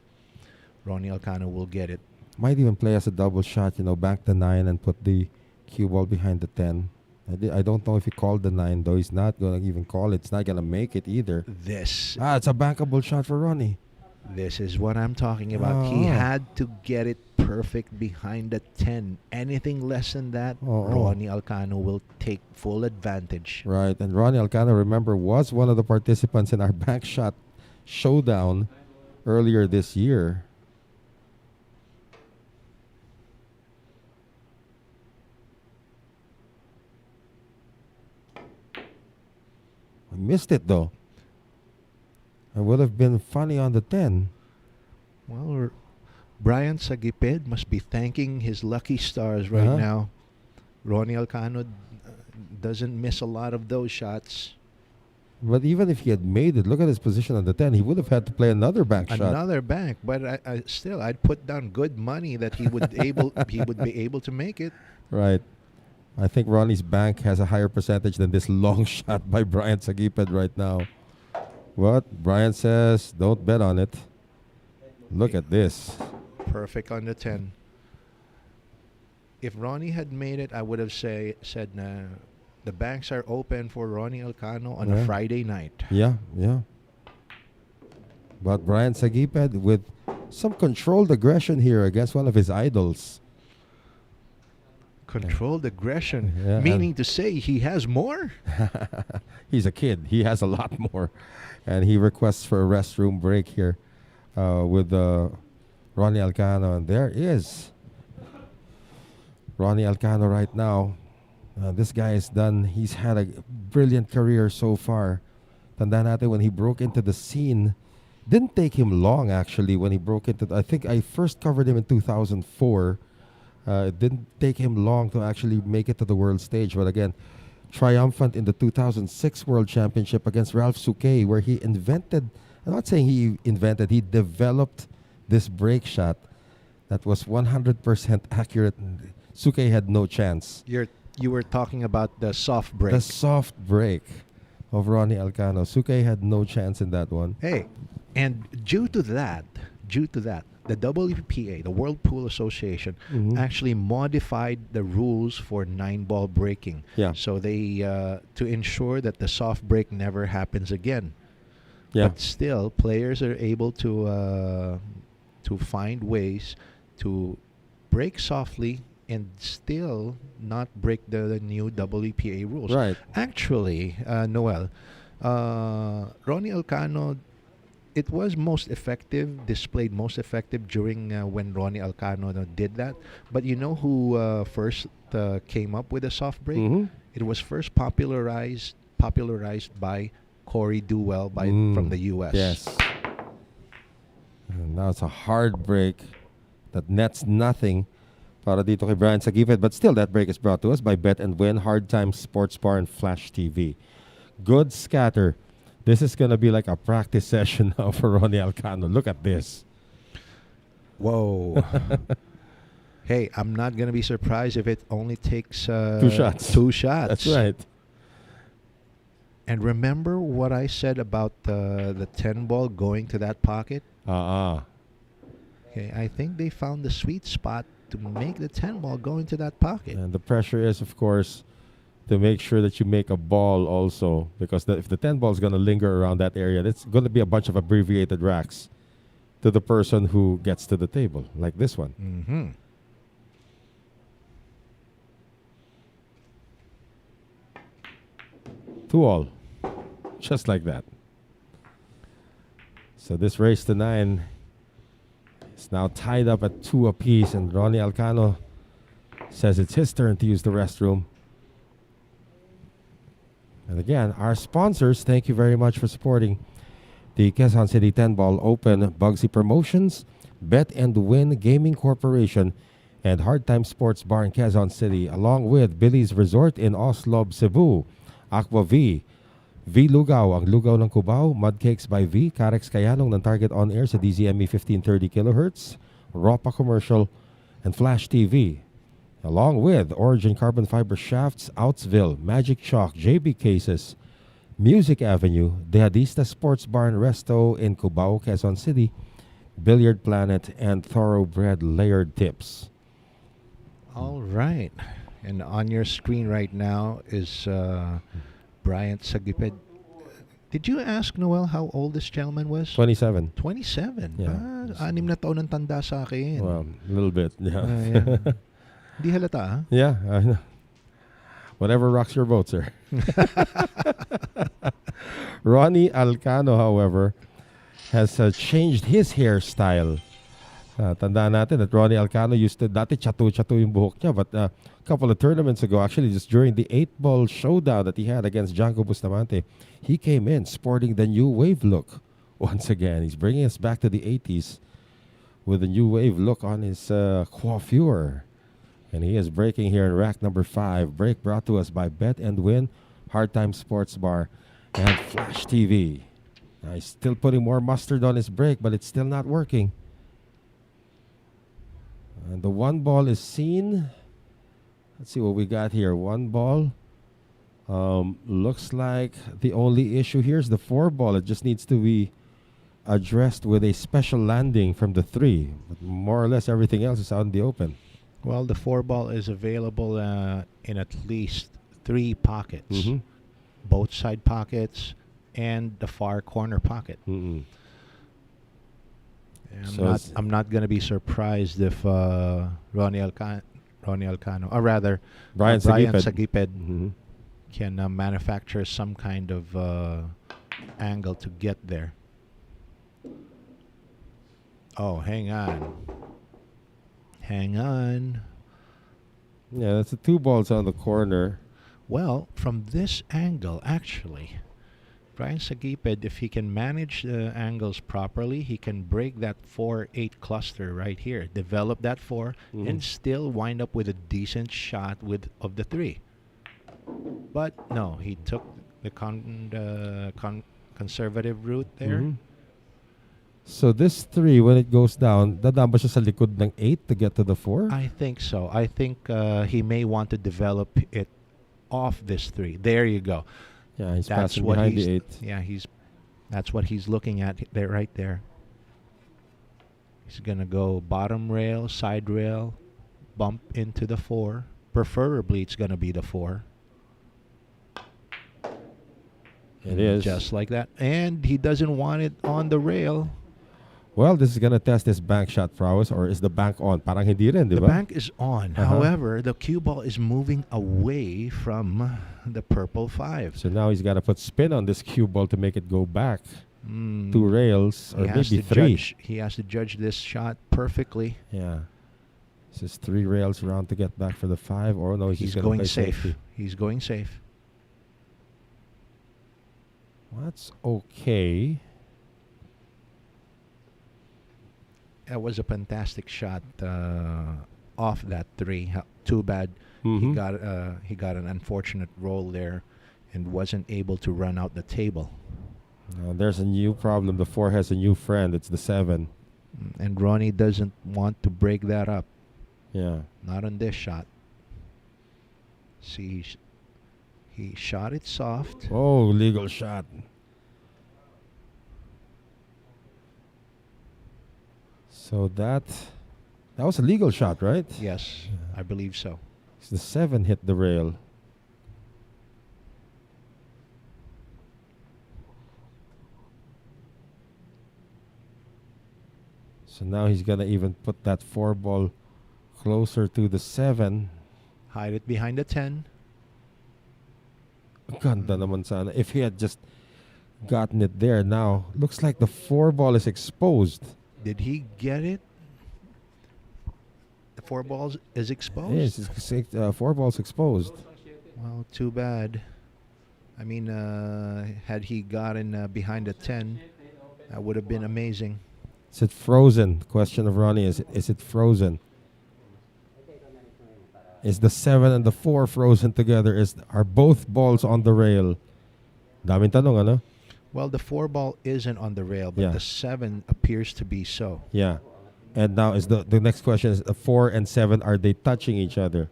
Ronnie Alcano will get it. Might even play as a double shot, back the 9 and put the cue ball behind the 10. I don't know if he called the 9, though. He's not going to even call it. It's not going to make it either. This It's a bankable shot for Ronnie. This is what I'm talking about. He had to get it perfect behind the 10. Anything less than that, Ronnie Alcano will take full advantage. Right, and Ronnie Alcano, remember, was one of the participants in our bank shot showdown earlier this year. I missed it, though. It would have been funny on the 10. Well, Bryant Sagipped must be thanking his lucky stars right now. Ronnie Alcano doesn't miss a lot of those shots. But even if he had made it, look at his position on the 10. He would have had to play another bank shot. Another bank, but I'd put down good money that he would be able to make it. Right. I think Ronnie's bank has a higher percentage than this long shot by Bryant Sagipped right now. What? Bryant says, don't bet on it. Look at this. Perfect on the 10. If Ronnie had made it, I would have said, the banks are open for Ronnie Alcano on a Friday night. Yeah. But Bryant Sagipped with some controlled aggression here against one of his idols. Controlled aggression, Yeah, meaning to say he has more? He's a kid. He has a lot more. And he requests for a restroom break here with Ronnie Alcano. And there is Ronnie Alcano right now. This guy he's had a brilliant career so far. Tanda natin when he broke into the scene. Didn't take him long, actually, when he broke into I think I first covered him in 2004. It didn't take him long to actually make it to the world stage. But again, triumphant in the 2006 World Championship against Ralph Souquet, where he invented, I'm not saying he invented, he developed this break shot that was 100% accurate. Souquet had no chance. You were talking about the soft break. The soft break of Ronnie Alcano. Souquet had no chance in that one. Hey, and due to that, the WPA, the World Pool Association, actually modified the rules for 9-ball breaking. Yeah. So they to ensure that the soft break never happens again. Yeah. But still, players are able to find ways to break softly and still not break the new WPA rules. Right. Actually, Noel, Ronnie Alcano, it was displayed most effective during when Ronnie Alcano did that. But you know who first came up with a soft break? It was first popularized by Corey Dewell from the U.S. Yes. And now it's a hard break That nets nothing para dito kay Bryant Sagitt. But still, that break is brought to us by Bet and Win, Hard Times Sports Bar, and Flash TV. Good scatter. This is going to be like a practice session now for Ronnie Alcano. Look at this. Whoa. Hey, I'm not going to be surprised if it only takes 2 shots. 2 shots. That's right. And remember what I said about the 10 ball going to that pocket? Okay, I think they found the sweet spot to make the 10 ball go into that pocket. And the pressure is, of course, to make sure that you make a ball also, because if the 10 ball is going to linger around that area, that's going to be a bunch of abbreviated racks to the person who gets to the table, like this one. Mm-hmm. 2 all. Just like that. So this race to 9 is now tied up at 2 apiece, and Ronnie Alcano says it's his turn to use the restroom. And again, our sponsors, thank you very much for supporting the Quezon City 10 Ball Open, Bugsy Promotions, Bet and Win Gaming Corporation, and Hard Time Sports Bar in Quezon City, along with Billy's Resort in Oslob, Cebu, Aqua V, V Lugaw, ang lugaw ng Cubao, Mudcakes by V, Carex Kayanong ng Target On Air sa DZME 1530 kHz, Ropa Commercial, and Flash TV. Along with Origin Carbon Fiber Shafts, Outsville, Magic Chalk, JB Cases, Music Avenue, Dehadista Sports Bar and Resto in Cubao, Quezon City, Billiard Planet, and Thoroughbred Layered Tips. All right. And on your screen right now is Bryant Sagitt. Did you ask Noel how old this gentleman was? 27. 27. Yeah. 6 na taon ang tanda sa akin. Well, a little bit. Yeah. Yeah. Di halata, ha? Yeah, I know. Whatever rocks your boat, sir. Ronnie Alcano, however, has changed his hairstyle. Tandaan natin that Ronnie Alcano used to, dati chatu-chatu yung buhok niya, but a couple of tournaments ago, actually just during the 8-ball showdown that he had against Janko Bustamante, he came in sporting the new wave look once again. He's bringing us back to the 80s with a new wave look on his coiffure. And he is breaking here in rack number 5. Break brought to us by Bet and Win, Hard Time Sports Bar, and Flash TV. Now he's still putting more mustard on his break, but it's still not working. And the 1 ball is seen. Let's see what we got here. 1 ball. Looks like the only issue here is the 4 ball. It just needs to be addressed with a special landing from the 3. But more or less everything else is out in the open. Well, the 4 ball is available in at least 3 pockets. Mm-hmm. Both side pockets and the far corner pocket. Mm-hmm. I'm not going to be surprised if Ronnie Alcano, or rather Bryant Sagitt mm-hmm. can manufacture some kind of angle to get there. Oh, hang on. Hang on. Yeah, that's the 2 balls on the corner. Well, from this angle, actually, Bryant Sagitt, if he can manage the angles properly, he can break that 4-8 cluster right here, develop that 4, and still wind up with a decent shot of the 3. But no, he took the conservative route there. Mm-hmm. So this 3, when it goes down, dadaan ba siya sa likod ng 8 to get to the 4? I think so. I think he may want to develop it off this 3. There you go. Yeah, he's passing behind the 8. Yeah, that's what he's looking at there, right there. He's gonna go bottom rail, side rail, bump into the 4. Preferably, it's gonna be the 4. It is just like that, and he doesn't want it on the rail. Well, this is gonna test his bank shot prowess, or is the bank on? Parang hindi rin, di ba? The bank is on. However, the cue ball is moving away from the purple 5. So now he's got to put spin on this cue ball to make it go back 2 rails, or maybe 3. He has to judge this shot perfectly. Yeah. This is 3 rails around to get back for the 5. Or no, he's going play safe. safety. He's going safe. Well, that's okay. That was a fantastic shot off that three. Too bad Mhm. he got an unfortunate roll there and wasn't able to run out the table. There's a new problem. The 4 has a new friend. It's the 7. And Ronnie doesn't want to break that up. Yeah. Not on this shot. See, he shot it soft. Oh, legal shot. So that was a legal shot, right? Yes, I believe so. The 7 hit the rail. So now he's gonna even put that 4 ball closer to the 7. Hide it behind the 10. Ganda naman sana. If he had just gotten it there now, looks like the 4 ball is exposed. Did he get it? The 4 balls is exposed? Yes, 4 balls exposed. Well, too bad. I mean, had he gotten behind the 10, that would have been amazing. Is it frozen? Question of Ronnie, is it frozen? Is the 7 and the 4 frozen together? Are both balls on the rail? Daming tanong, ano? Well, the 4 ball isn't on the rail, but Yeah. the 7 appears to be so. Yeah. And now is the next question is the 4 and 7, are they touching each other?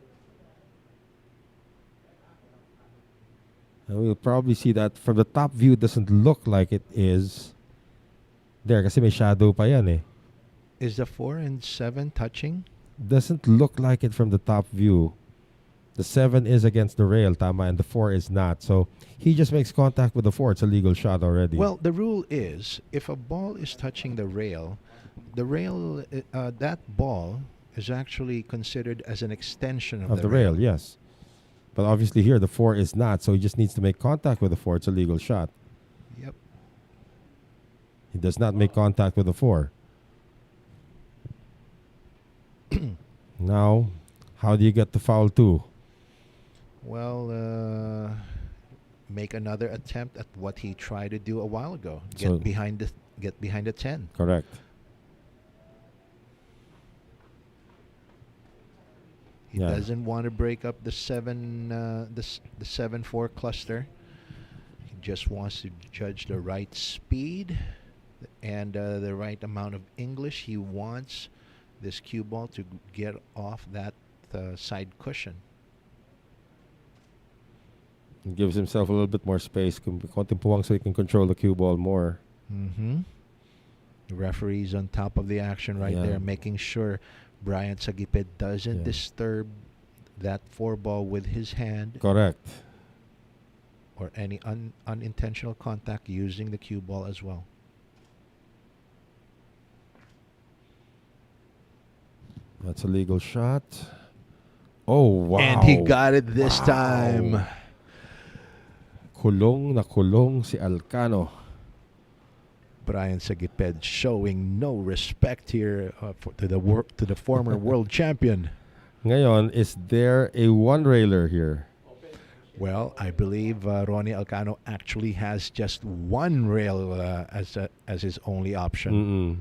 And we'll probably see that from the top view. It doesn't look like it is. There, kasi may shadow pa yan eh. Is the 4 and 7 touching? Doesn't look like it from the top view. The 7 is against the rail, tama, and the 4 is not. So he just makes contact with the 4. It's a legal shot already. Well, the rule is if a ball is touching the rail, that ball is actually considered as an extension of the rail, yes. But obviously here the 4 is not, so he just needs to make contact with the 4. It's a legal shot. Yep. He does not make contact with the 4. Now, how do you get to foul 2? Well, make another attempt at what he tried to do a while ago. So- Get behind the 10. Correct. He Yeah. doesn't want to break up the 7-4 cluster. He just wants to judge the right speed and the right amount of English. He wants this cue ball to get off that side cushion. He gives himself a little bit more space. Konting puwang so he can control the cue ball more. Mm-hmm. The referee's on top of the action right Yeah. there, making sure Bryant Sagitt doesn't Yeah. disturb that 4 ball with his hand Correct. or any unintentional contact using the cue ball as well. That's a legal shot. Oh, wow. And he got it this Wow. time. Kulong na kulong si Alcano. Bryant Sagitt showing no respect here to the former world champion. Ngayon, is there a one-railer here? Well, I believe Ronnie Alcano actually has just one rail as his only option. Mm-mm.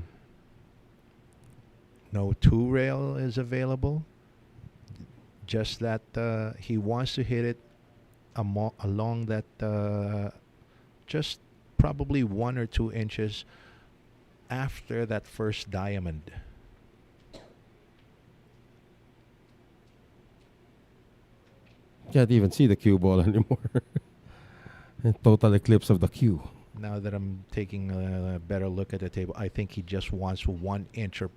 No 2 rail is available. Just that he wants to hit it along that just probably 1 or 2 inches after that first diamond. Can't even see the cue ball anymore. Total eclipse of the cue. Now that I'm taking a better look at the table, I think he just wants 1 inch, or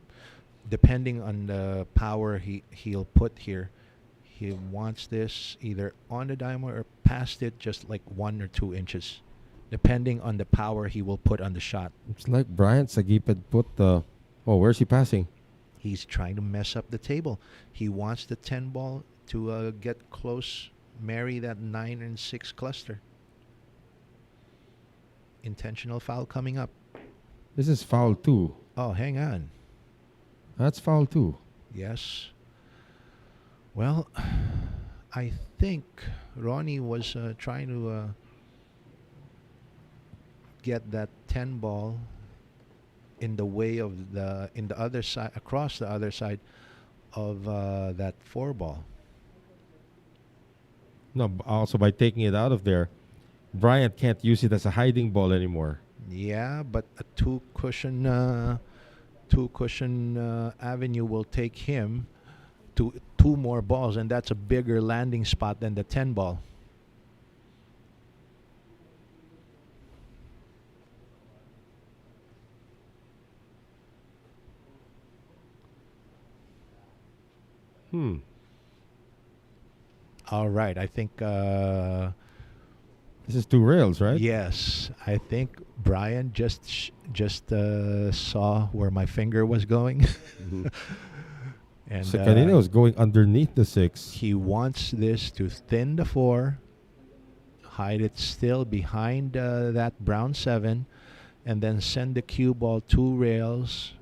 depending on the power he'll put here, he wants this either on the diamond or past it, just like 1 or 2 inches, depending on the power he will put on the shot. It's like Bryant Sagitt put the... Oh, where's he passing? He's trying to mess up the table. He wants the 10 ball to get close, marry that 9 and 6 cluster. Intentional foul coming up. This is foul 2. Oh, hang on. That's foul 2. Yes. Well, I think Ronnie was trying to get that 10 ball in the way of in the other side, across the other side of that 4 ball. No, also by taking it out of there, Bryant can't use it as a hiding ball anymore. Yeah, but a two cushion avenue will take him to 2 more balls, and that's a bigger landing spot than the 10 ball. All right, I think This is 2 rails, right? yes, I think Brian just saw where my finger was going. And So kanina was going underneath the 6. he wants this to thin the 4, hide it still behind that brown 7, and then send the cue ball 2 rails,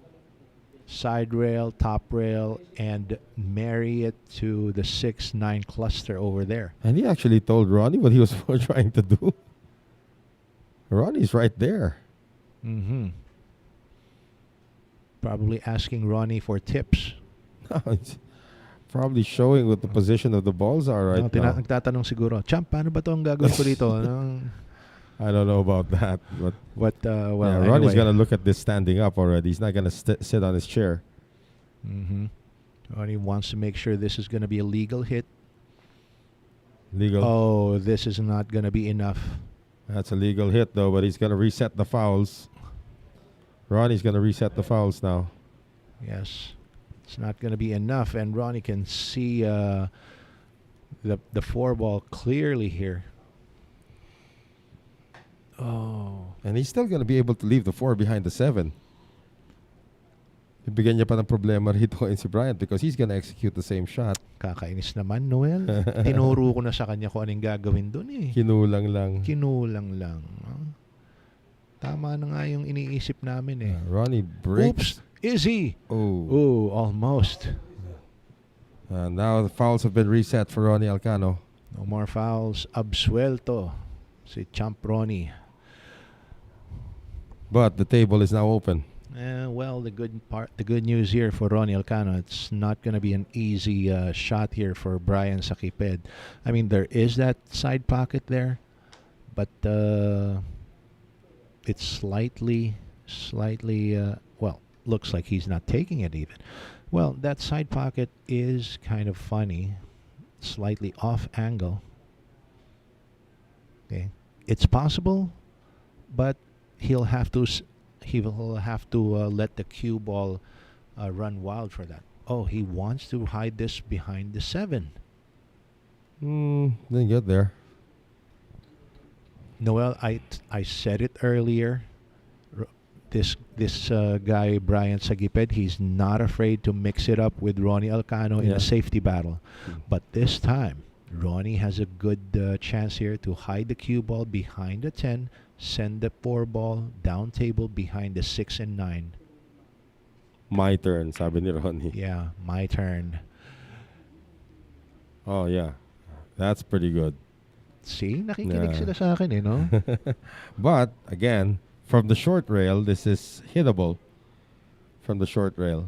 side rail, top rail, and marry it to the 6-9 cluster over there. And he actually told Ronnie what he was trying to do. Ronnie's right there. Mm-hmm. Probably asking Ronnie for tips. It's probably showing what the position of the balls are right now. Nagtatanong siguro, Champ, paano ba itong gagawin ko dito? Ano? I don't know about that. But Well, yeah, Ronnie's anyway. going to look at this standing up already. He's not going to sit on his chair. Mm-hmm. Ronnie wants to make sure this is going to be a legal hit. Legal. Oh, this is not going to be enough. That's a legal hit, though, but he's going to reset the fouls. Ronnie's going to reset the fouls now. Yes. It's not going to be enough, and Ronnie can see the 4 ball clearly here. Oh. And he's still going to be able to leave the 4 behind the 7. Bibigyan niya pa ng problema rito in si Bryant because he's going to execute the same shot. Kakainis naman, Noel. Tinuro ko na sa kanya kung anong gagawin dun eh. Kinulang lang. Kinulang lang. Tama na nga yung iniisip namin eh. Ronnie breaks. Oops! Is he? Oh. Oh, almost. Now the fouls have been reset for Ronnie Alcano. No more fouls. Absuelto. Si Champ Ronnie. But the table is now open. Well, the good news here for Ronnie Alcano, it's not going to be an easy shot here for Bryant Sagitt. I mean, there is that side pocket there, but it's slightly, well, looks like he's not taking it even. Well, that side pocket is kind of funny, slightly off angle. Okay, it's possible, but he'll have to let the cue ball run wild for that. Oh, he wants to hide this behind the 7. Didn't get there. Noel, I said it earlier. This guy Bryant Sagitt, he's not afraid to mix it up with Ronnie Alcano in a safety battle. But this time, Ronnie has a good chance here to hide the cue ball behind the 10, send the 4 ball down table behind the 6 and 9. My turn, sabi ni Ronnie. Yeah, my turn. Oh, yeah. That's pretty good. See, nakikinig sila sa akin eh, no? But, again, from the short rail, this is hittable from the short rail.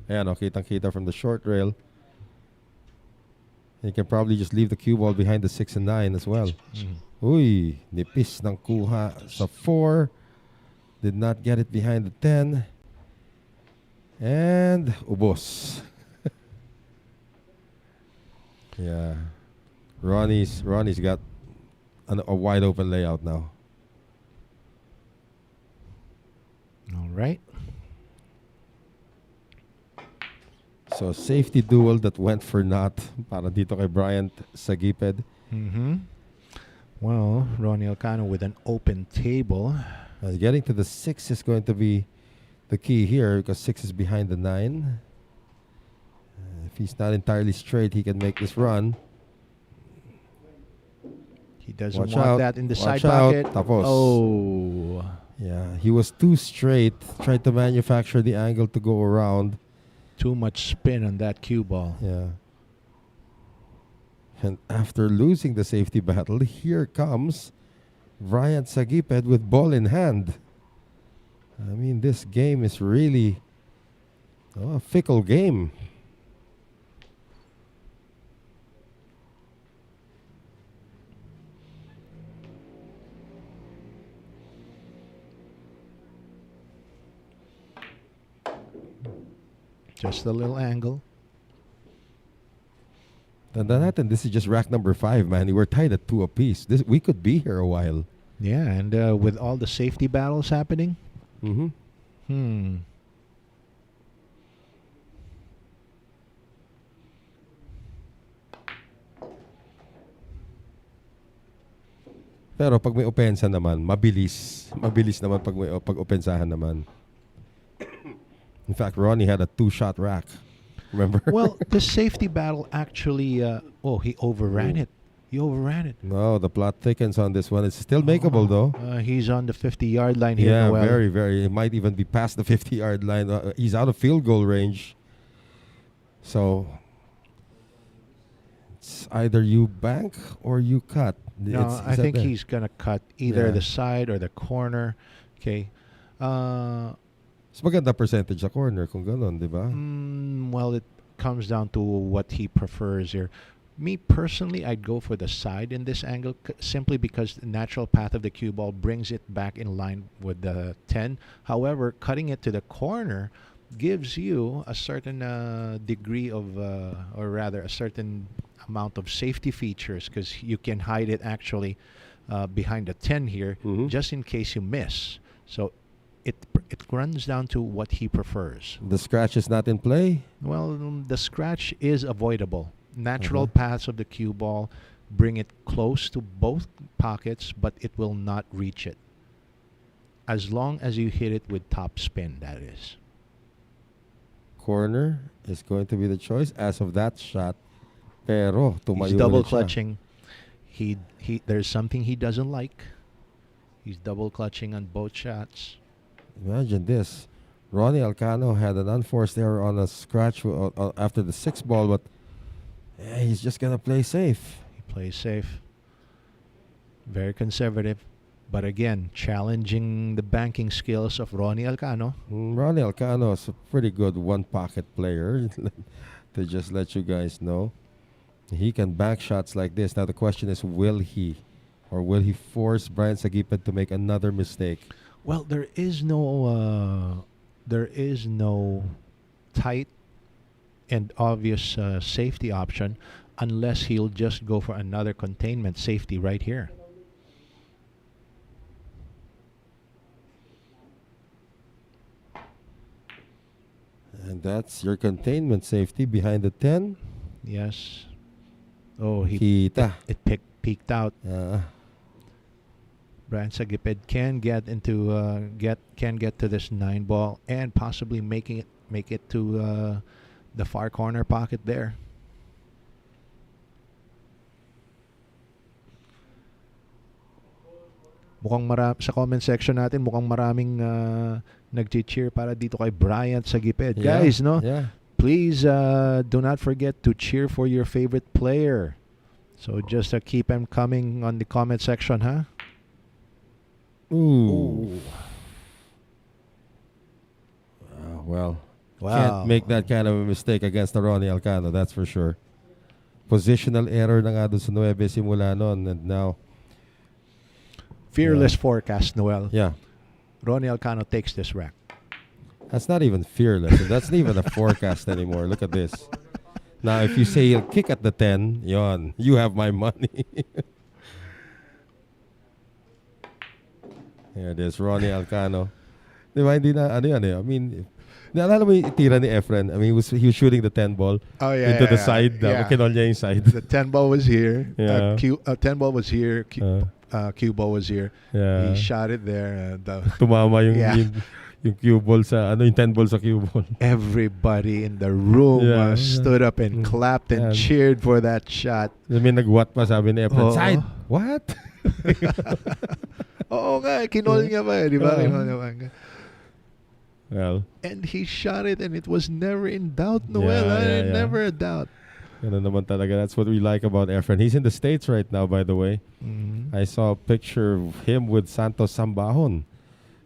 Ayan, kitang-kita from the short rail. You can probably just leave the cue ball behind the 6 and 9 as well. Uy, nipis ng kuha sa 4. Did not get it behind the 10. And ubos. Yeah. Ronnie's got a wide open layout now. All right. So safety duel that went for naught para dito kay Bryant Sagitt. Well, Ronnie Alcano with an open table. Getting to the 6 is going to be the key here because 6 is behind the 9. If he's not entirely straight, he can make this run. He doesn't Watch want out. that in the Watch side out. pocket. Tapos. Oh. Yeah, he was too straight. Tried to manufacture the angle to go around. Too much spin on that cue ball. Yeah. And after losing the safety battle, here comes Bryant Sagitt with ball in hand. I mean, this game is really a fickle game. Just a little angle. Tanda natin, this is just rack number 5, man. We're tied at 2 apiece. We could be here a while. Yeah, and with all the safety battles happening. Pero pag may opensa naman, mabilis. Mabilis naman pag opensahan naman. In fact, Ronnie had a 2-shot rack. Remember? Well, the safety battle actually, he overran it. He overran it. No, the plot thickens on this one. It's still makeable, though. He's on the 50-yard line here. Yeah, Noel. very, very. It might even be past the 50-yard line. He's out of field goal range. So, it's either you bank or you cut. No, I think he's going to cut either the side or the corner. Okay. Mas maganda percentage sa corner kung ganon, di ba? Well, it comes down to what he prefers here. Me personally, I'd go for the side in this angle simply because the natural path of the cue ball brings it back in line with the 10. However, cutting it to the corner gives you a certain degree of, or rather a certain amount of safety features because you can hide it actually behind the 10 here just in case you miss. So it runs down to what he prefers. The scratch is not in play? Well, the scratch is avoidable. Natural paths of the cue ball bring it close to both pockets, but it will not reach it. As long as you hit it with top spin, that is. Corner is going to be the choice as of that shot. Pero tumayo He's double ulit siya. clutching. There's something he doesn't like. He's double clutching on both shots. Imagine this. Ronnie Alcano had an unforced error on a scratch after the 6th ball, but he's just going to play safe. He plays safe. Very conservative. But again, challenging the banking skills of Ronnie Alcano. Ronnie Alcano is a pretty good one-pocket player, to just let you guys know. He can bank shots like this. Now the question is, will he force Bryant Sagitt to make another mistake? Well, there is no tight and obvious safety option unless he'll just go for another containment safety right here. And that's your containment safety behind the 10. Yes. Oh, Kita. it peeked out. Bryant Sagitt can get to this 9 ball and possibly make it to the far corner pocket there. Sa comment section natin mukhang maraming nag-cheer para dito kay Bryant Sagitt. Guys, no? Yeah. Please do not forget to cheer for your favorite player. So just keep them coming on the comment section, huh? Ooh. Well, can't make that kind of a mistake against the Ronnie Alcano, that's for sure. Positional error na nga doon sa 9 simula noon, and now fearless forecast, Noel. Yeah. Ronnie Alcano takes this rack. That's not even fearless. That's not even a forecast anymore. Look at this. Now, if you say you'll kick at the 10, yon, you have my money. Here it is, Ronnie Alcano. Di ba, hindi na, ano yan eh. I mean, naalala mo yung tira ni Efren? I mean, he was shooting the 10 ball into the side. Kinol niya yung side. The 10 ball was here. Yeah. 10 ball was here. Cue ball was here. Yeah. He shot it there. Tumama yung cue ball sa, yung 10 ball sa cue ball. Everybody in the room stood up and clapped and cheered for that shot. I mean, nag-what pa sabi ni Efren? Side? What? Oo nga, kinol niya pa di ba? Kinol niya pa. Well. And he shot it and it was never in doubt, Noel. Never a doubt. Ganun naman talaga. That's what we like about Efren. He's in the States right now, by the way. I saw a picture of him with Santos Sambahon.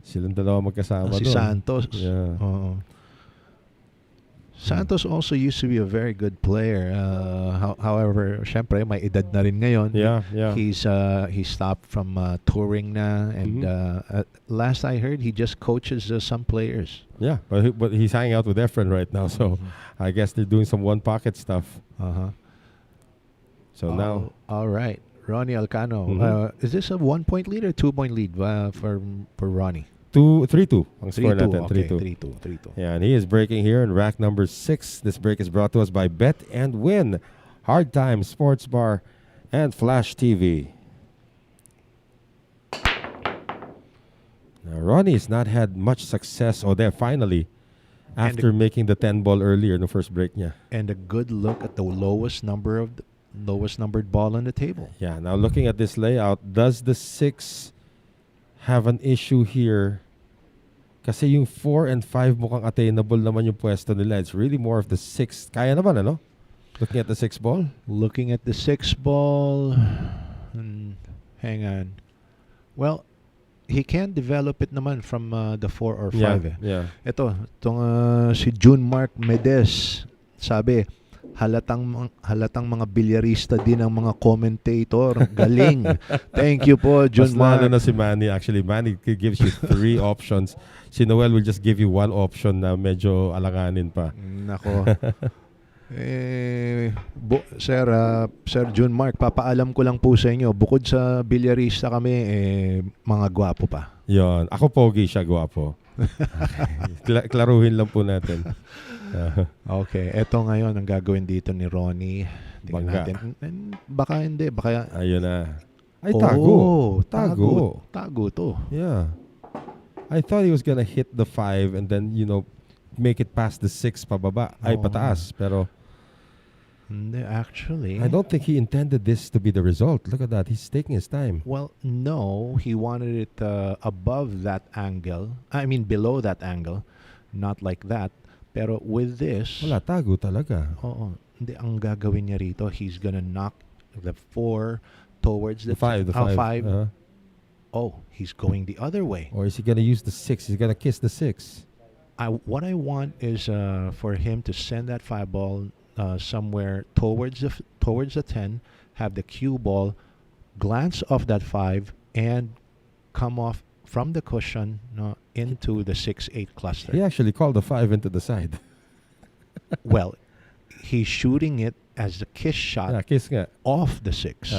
Silang dalawa magkasama Si doon. Santos. Yeah. Oo. Santos also used to be a very good player. However, syempre may edad na rin ngayon. Yeah. He stopped from touring na, and last I heard, he just coaches some players. Yeah, but he's hanging out with Efren right now, so I guess they're doing some one pocket stuff. So now, all right, Ronnie Alcano. Is this a 1-point lead or 2-point lead for Ronnie? 3-2 ang score 3-2. natin. Okay, 3-2. 3-2. Yeah, and he is breaking here in rack number 6. This break is brought to us by Bet and Win, Hard Time Sports Bar, and Flash TV. Now, Ronnie's not had much success. Finally, after making the 10 ball earlier in the first break niya. And a good look at the lowest numbered ball on the table. Yeah, now looking at this layout, does the 6 have an issue here? Kasi yung 4 and 5 mukhang attainable naman yung pwesto nila. It's really more of the 6. Kaya naman, ano? Looking at the 6 ball? Looking at the 6 ball. Hang on. Well, he can develop it naman from the 4 or 5. Yeah. Itong si June Mark Medes, sabi, halatang mga bilyarista din ang mga commentator. Galing. Thank you po, June Mark. Mas lalo na si Manny. Actually, Manny gives you 3 options. Si Noel will just give you 1 option na medyo alanganin pa. Nako. Sir June Mark, papaalam ko lang po sa inyo, bukod sa bilyarista kami, mga gwapo pa. Yon. Ako pogi siya, gwapo. Klaruhin lang po natin. Okay, eto ngayon ang gagawin dito ni Ronnie. Tingnan Bangga. natin. Baka hindi, baka... Ayun na. Ay, tago. Tago to. Yeah. I thought he was gonna hit the 5 and then, make it past the 6 pababa. Ay, pataas. Pero... Hindi, actually... I don't think he intended this to be the result. Look at that. He's taking his time. Well, no. He wanted it above that angle. I mean, below that angle. Not like that. Pero with this... Wala, tago talaga. Oo. Hindi, ang gagawin niya rito, he's gonna knock the 4 towards the 5. The 5. Oh, he's going the other way. Or is he gonna use the 6? He's gonna kiss the 6. What I want is for him to send that 5 ball somewhere towards the 10, have the cue ball, glance off that 5, and come off from the cushion into the 6-8 cluster. He actually called the 5 into the side. Well, he's shooting it as the kiss shot Kiss nga. off the 6.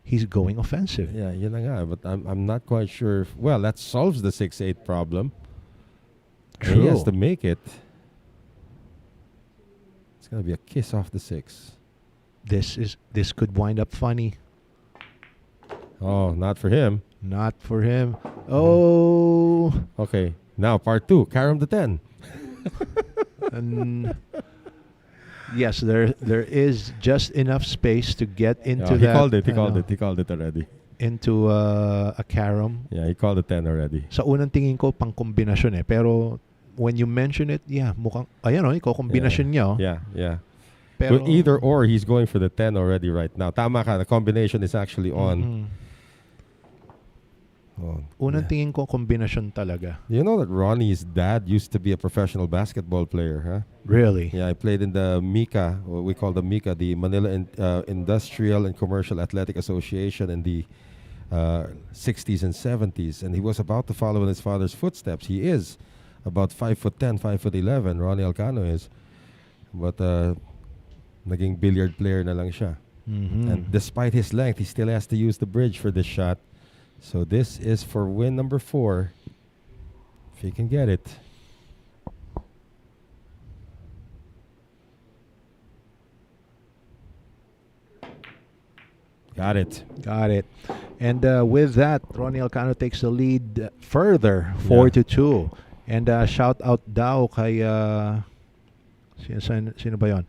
He's going offensive. Yeah, yun na nga. But I'm not quite sure. Well, that solves the 6-8 problem. True. He has to make it. It's going to be a kiss off the 6. This could wind up funny. Oh, not for him. Not for him. Oh. Okay, now part 2. Carom the 10. And yes, there is just enough space to get into He that. He called it already. Into a carom. Yeah, he called the 10 already. Sa unang tingin ko, pang kombinasyon eh. Pero when you mention it, mukhang, iko kombinasyon niya. Yeah. Pero, Well, either or, he's going for the 10 already right now. Tama ka, the combination is actually on. Unang tingin ko, kombinasyon talaga. You know that Ronnie's dad used to be a professional basketball player, huh? Really? Yeah, I played in the MICA, what we call the MICA, the Manila Industrial and Commercial Athletic Association in the 60s and 70s. And he was about to follow in his father's footsteps. He is about 5'10", 5'11", Ronnie Alcano is. But naging billiard player na lang siya. And despite his length, he still has to use the bridge for this shot. So this is for win number 4. If he can get it. Got it. And with that, Ronnie Alcano takes the lead further, 4-2. And shout out daw kay sino ba yon?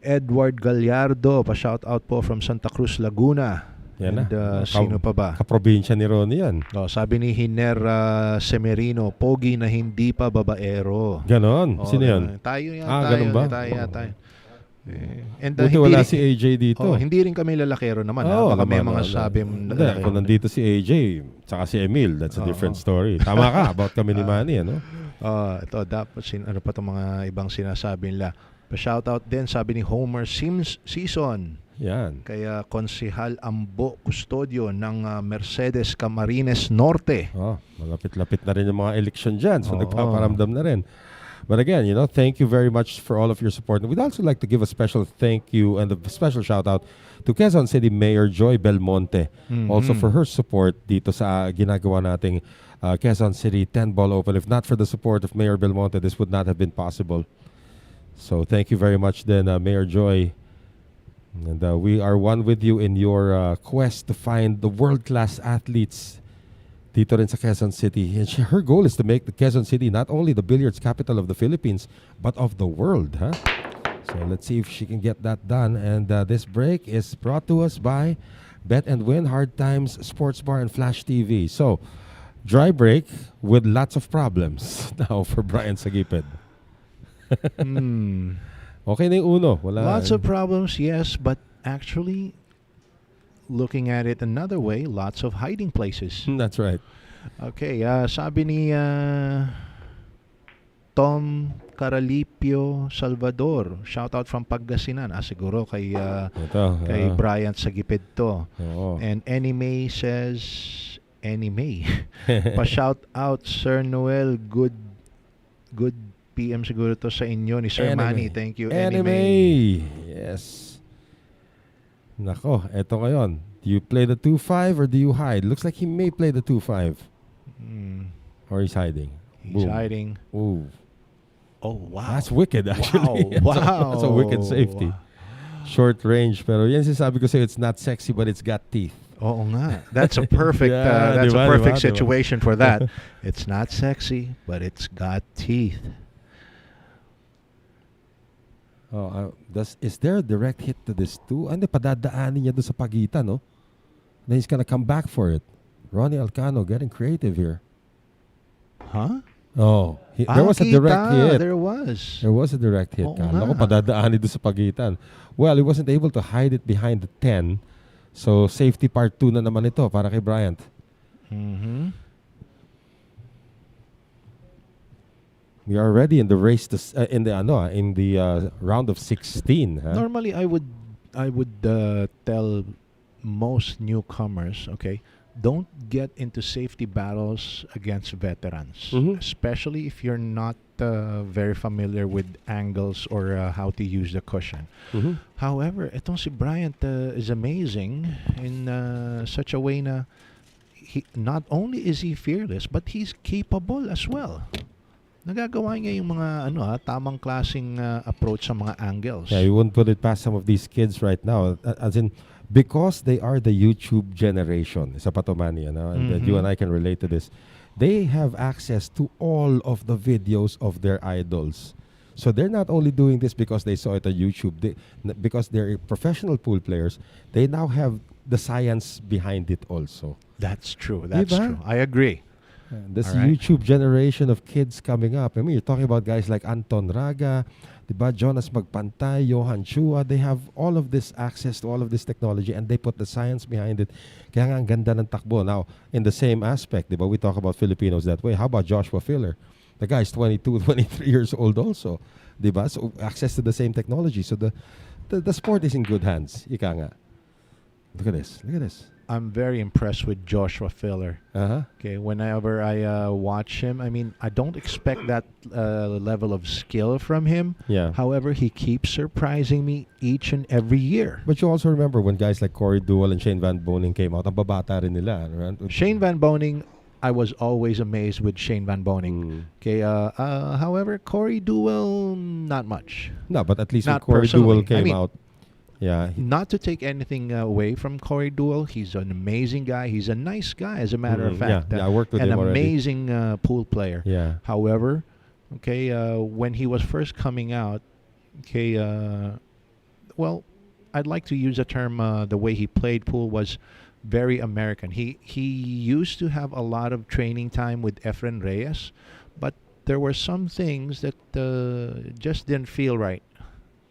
Edward Gallardo, pa-shout out po from Santa Cruz, Laguna. Yan And sino pa ba? Kaprobinsya ni Ronnie yan. Sabi ni Hiner Semerino, pogi na hindi pa babaero. Ganon. Sino yun? Tayo yan. Ganun ba? Tayo. And Buti wala si AJ dito. hindi rin kami lalakero naman. Baka may mga sabi kung nandito si AJ, tsaka si Emil, that's a different story. Tama ka, about kami ni Manny, ano? Ito, dapat, ano pa itong mga ibang sinasabi nila. Pa-shoutout din, sabi ni Homer Season. Yan. Kaya Konsehal Ambo Custodio ng Mercedes Camarines Norte. Malapit-lapit na rin yung mga election dyan. So nagpaparamdam na rin. But again, thank you very much for all of your support. And we'd also like to give a special thank you and a special shout out to Quezon City Mayor Joy Belmonte. Also for her support dito sa ginagawa nating Quezon City 10-ball open. If not for the support of Mayor Belmonte, this would not have been possible. So thank you very much then, Mayor Joy. And we are one with you in your quest to find the world-class athletes dito rin sa Quezon City. And her goal is to make the Quezon City not only the billiards capital of the Philippines, but of the world. So let's see if she can get that done. And this break is brought to us by Bet and Win, Hard Times, Sports Bar, and Flash TV. So, dry break with lots of problems now for Bryant Sagitt. Okay na yung uno. Lots of problems, yes, but actually, looking at it another way, lots of hiding places. That's right. Okay, sabi ni Tom Caralipio Salvador, shout out from Pangasinan. Siguro kay Bryant Sagipped to. And Anime says, pa-shout out Sir Noel, good PM siguro to sa inyo ni Sir Manny. Thank you, Anime. Yes. Nako, eto ngayon. Do you play the 2-5 or do you hide? Looks like he may play the 2-5. Or he's hiding. He's hiding. Ooh. Oh, wow. That's wicked, actually. Wow. That's a wicked safety. Short range. Pero yan sinasabi ko sa'yo, it's not sexy, but it's got teeth. Oo nga. That's a perfect situation for that. It's not sexy, but it's got teeth. Is there a direct hit to this too? Hindi, padadaanin niya doon sa pagitan, no? Then he's gonna come back for it. Ronnie Alcano getting creative here. Huh? There was a direct hit. There was. There was a direct hit. Kala ko padadaanin doon sa pagitan. Well, he wasn't able to hide it behind the 10. So, safety part 2 na naman ito para kay Bryant. We are already in the race to in the round of 16. Normally, I would tell most newcomers, okay, don't get into safety battles against veterans, especially if you're not very familiar with angles or how to use the cushion. However, itong si Bryant is amazing in such a way na not only is he fearless, but he's capable as well. Nagagawa niya yung mga tamang klaseng approach sa mga angles. Yeah, you wouldn't put it past some of these kids right now. As in, because they are the YouTube generation. Isa pa to, Manny, and you and I can relate to this. They have access to all of the videos of their idols. So they're not only doing this because they saw it on YouTube. Because they're professional pool players, they now have the science behind it also. That's true. That's true. I agree. This YouTube generation of kids coming up. I mean, you're talking about guys like Anton Raga, diba? Jonas Magpantay, Johan Chua. They have all of this access to all of this technology and they put the science behind it. Kaya nga ang ganda ng takbo. Now, in the same aspect, diba? We talk about Filipinos that way. How about Joshua Filler? The guy's 22, 23 years old also. Diba? So, access to the same technology. So, the sport is in good hands. Ika nga. Look at this. Look at this. I'm very impressed with Joshua Filler. Okay, whenever I watch him, I mean, I don't expect that level of skill from him. Yeah. However, he keeps surprising me each and every year. But you also remember when guys like Corey Duell and Shane Van Boening came out, ang babata rin nila. Right? Shane Van Boening, I was always amazed with Shane Van Boening. Okay, however, Corey Duell, not much. No, but at least not when Corey personally. Duell came out, yeah. Not to take anything away from Corey Duell. He's an amazing guy. He's a nice guy, as a matter of fact. Yeah, I worked with him already. An amazing pool player. Yeah. However, okay, when he was first coming out, okay, well, I'd like to use the term, the way he played pool was very American. He used to have a lot of training time with Efren Reyes, but there were some things that just didn't feel right.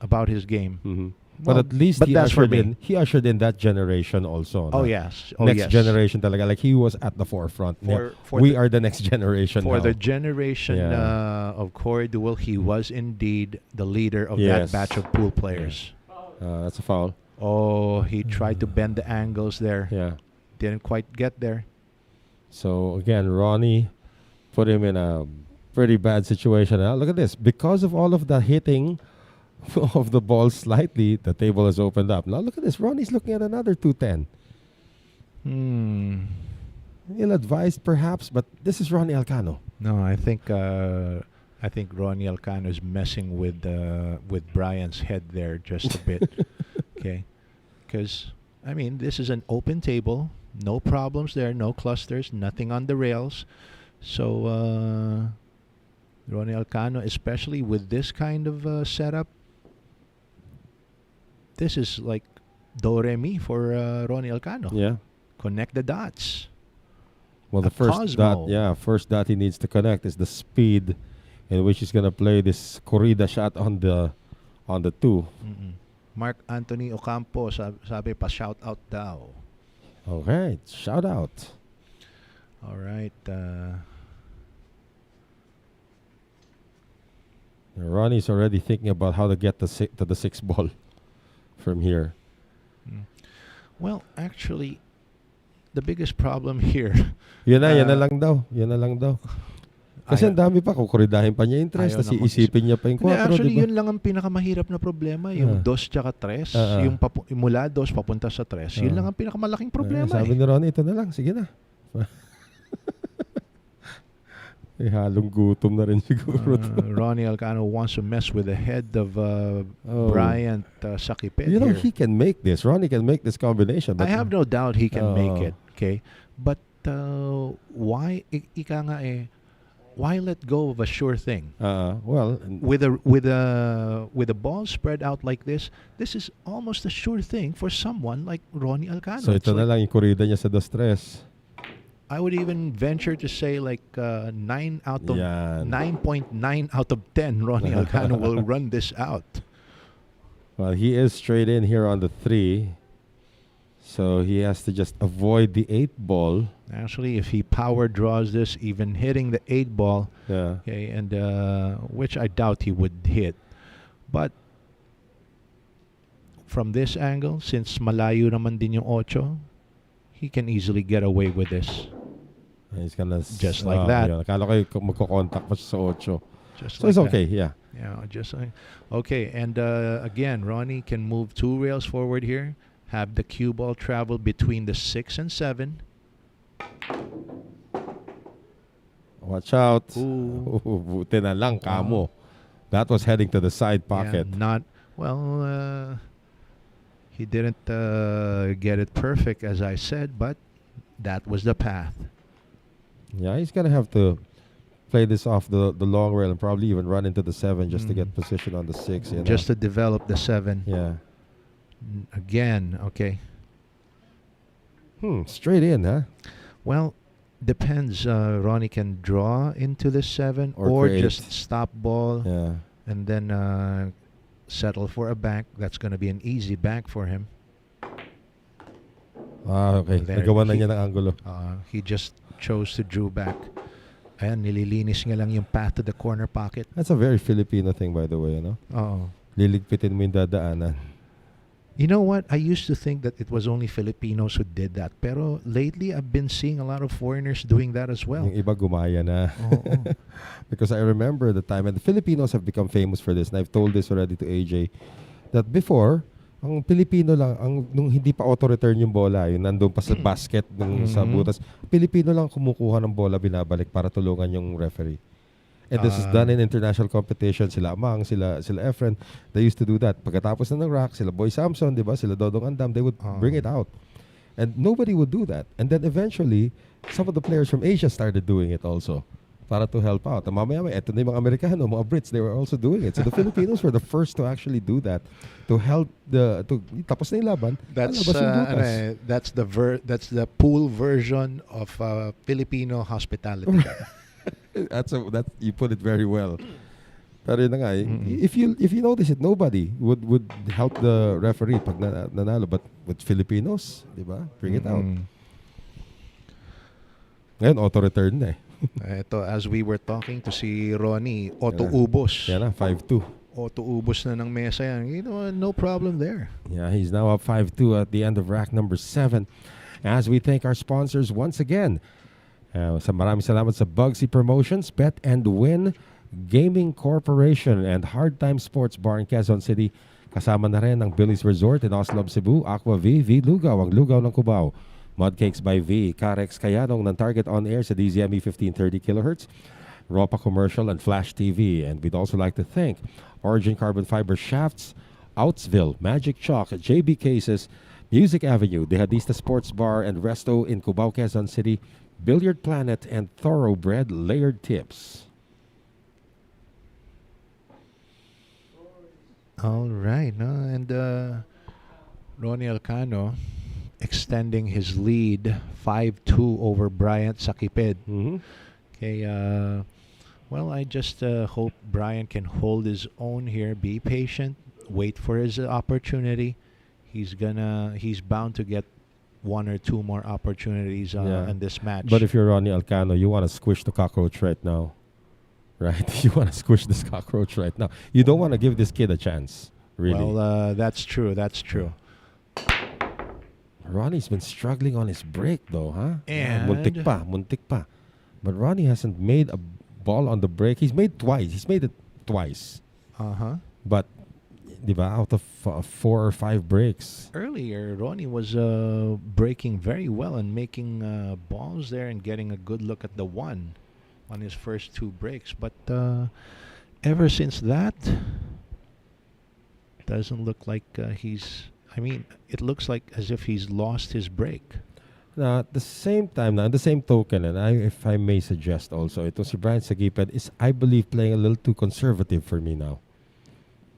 about his game. Mm-hmm. Well, but at least but he that's for ushered me. in. He ushered in that generation also. Oh na yes, oh next yes. generation talaga. Like he was at the forefront. For We the- are the next generation For now. the generation Yeah. of Corey Duell, he was indeed the leader of Yes. that batch of pool players. That's a foul. Oh, he tried to bend the angles there. Yeah. Didn't quite get there. So again, Ronnie put him in a pretty bad situation. Now look at this. Because of all of the hitting of the ball slightly, the table has opened up. Now look at this. Ronnie's looking at another 210. Ill-advised perhaps, but this is Ronnie Alcano. No, I think Ronnie Alcano is messing with Brian's head there just a bit. Okay, because I mean this is an open table, no problems there, no clusters, nothing on the rails. So Ronnie Alcano, especially with this kind of setup, this is like do re mi for Ronnie Alcano. Yeah. Connect the dots. Well, the A first Cosmo. first dot he needs to connect is the speed in which he's gonna play this corrida shot on the 2. Mark Anthony Ocampo sabi pa shout out daw. Okay, shout out. All right. Ronnie's already thinking about how to get to the 6 ball from here. Well, actually, the biggest problem here. Yan na lang daw. Yan na lang daw. Kasi ang dami pa, kukuridahin pa niya yung 3, Ayaw tapos na iisipin niya pa yung 4, Actually, diba? yun lang ang pinakamahirap na problema. Yung 2 tsaka 3. Yung mula 2 papunta sa 3. Yun lang ang pinakamalaking problema. Sabi ni Ronnie, ito na lang. Sige na. May halong gutom na rin siguro. Ronnie Alcano wants to mess with the head of Bryant Saguiped You know, here. he can make this. Ronnie can make this combination. But I have no doubt he can make it. Okay, but why? Ika nga eh. Why let go of a sure thing? Well, With a ball spread out like this is almost a sure thing for someone like Ronnie Alcano. so It's ito na like- lang yung korida niya sa 2-3. I would even venture to say like 9.9 out of 10 Ronnie Alcano will run this out. Well, he is straight in here on the 3. So he has to just avoid the 8 ball. Actually, if he power draws this, even hitting the 8 ball, Yeah. okay, and which I doubt he would hit, but from this angle, since malayo naman din yung 8, he can easily get away with this. And he's gonna Just like that. Yeah. Akala ko magko-contact pa siya sa 8. Just So like it's that. okay, yeah. Yeah, just like okay. And again, Ronnie can move 2 rails forward here, have the cue ball travel between the 6 and 7. Watch out. Ooh. Buti na lang, kamo. That was heading to the side pocket. Yeah, not well. He didn't get it perfect, as I said, but that was the path. Yeah, he's gonna have to play this off the long rail and probably even run into the 7 just to get position on the 6. You know? Just to develop the 7. yeah. Again, okay. Straight in, huh? Well, depends. Ronnie can draw into the 7 Or or create. just stop ball Yeah. and then settle for a bank. That's going to be an easy bank for him. Okay. There, Nagawa na he- niya ng angulo. He just chose to drew back. Ayan, nililinis niya lang yung path to the corner pocket. That's a very Filipino thing, by the way, you know? Oo. Liligpitin mo yung dadaanan. You know what? I used to think that it was only Filipinos who did that. Pero lately, I've been seeing a lot of foreigners doing that as well. Yung iba gumaya na. Oo. Because I remember the time, and the Filipinos have become famous for this, and I've told this already to AJ, that before, ang Pilipino lang, nung hindi pa auto-return yung bola, yung nandun pa sa basket, nung sa butas, Pilipino lang kumukuha ng bola, binabalik para tulungan yung referee. And this is done in international competition. Sila Amang, sila Efren, they used to do that. Pagkatapos na ng rack, sila Boy Samson, di ba? Sila Dodong Andam, they would bring it out. And nobody would do that. And then eventually, some of the players from Asia started doing it also para to help out. And mamaya, eto na yung mga Amerikano, mga Brits, they were also doing it. So the Filipinos were the first to actually do that to help tapos na yung laban, That's lalabas yung butas. that's the pool version of Filipino hospitality. That's you put it very well. Pero yun na nga, if you notice it, nobody would help the referee pag nanalo. But with Filipinos, di ba? Bring it out. Ngayon, auto-return na eh. Ito, as we were talking to si Ronnie, auto-ubos. Yan na, 5-2. Auto-ubos na ng mesa yan. You know, no problem there. Yeah, he's now up 5-2 at the end of rack number 7. As we thank our sponsors once again. Maraming salamat sa Bugsy Promotions, Bet and Win, Gaming Corporation, and Hard Time Sports Bar in Quezon City. Kasama na rin ang Billy's Resort in Oslo, Cebu, Aqua V, V Lugaw, ang Lugaw ng Cubao. Mudcakes by V, Carex Kayanong ng Target On Air sa DZME 1530 kHz, Ropa Commercial, and Flash TV. And we'd also like to thank Origin Carbon Fiber Shafts, Outsville, Magic Chalk, JB Cases, Music Avenue, Dehadista Sports Bar and Resto in Cubao, Quezon City, Billiard Planet, and Thoroughbred Layered Tips. All right. And Ronnie Alcano extending his lead 5-2 over Bryant Sagitt. Okay. Well, I just hope Bryant can hold his own here, be patient, wait for his opportunity. He's bound to get one or two more opportunities in this match. But if you're Ronnie Alcano, you want to squish the cockroach right now. Right? You want to squish this cockroach right now. You don't want to give this kid a chance, really. Well, that's true. That's true. Ronnie's been struggling on his break, though, huh? And muntik pa. But Ronnie hasn't made a ball on the break. He's made it twice. But, diba, out of 4 or 5 breaks. Earlier, Ronnie was breaking very well and making balls there and getting a good look at the one on his first 2 breaks. But ever since that, doesn't look like it looks like as if he's lost his break. Now, at the same time, in the same token, and if I may suggest also, ito si Bryant Sagitt is, I believe, playing a little too conservative for me now.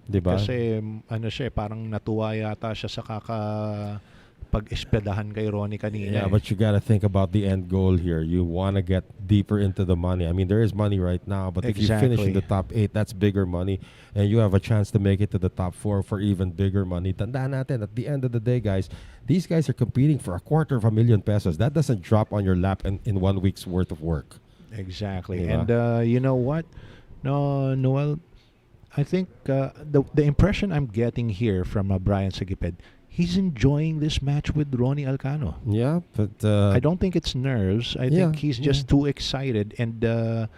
Diba? Kasi, parang natuwa yata siya sa pag-espedahan kay Ronnie kanina. Yeah, but you gotta think about the end goal here. You want to get deeper into the money. I mean, there is money right now, but if you finish in the top 8, that's bigger money, and you have a chance to make it to the top 4 for even bigger money. Tandaan natin, at the end of the day, guys, these guys are competing for $250,000 pesos. That doesn't drop on your lap in 1 week's worth of work. Exactly. Diba? And you know what? No, Noel, I think the impression I'm getting here from Bryant Sagitt, he's enjoying this match with Ronnie Alcano. Yeah, but I don't think it's nerves. I think he's just too excited, and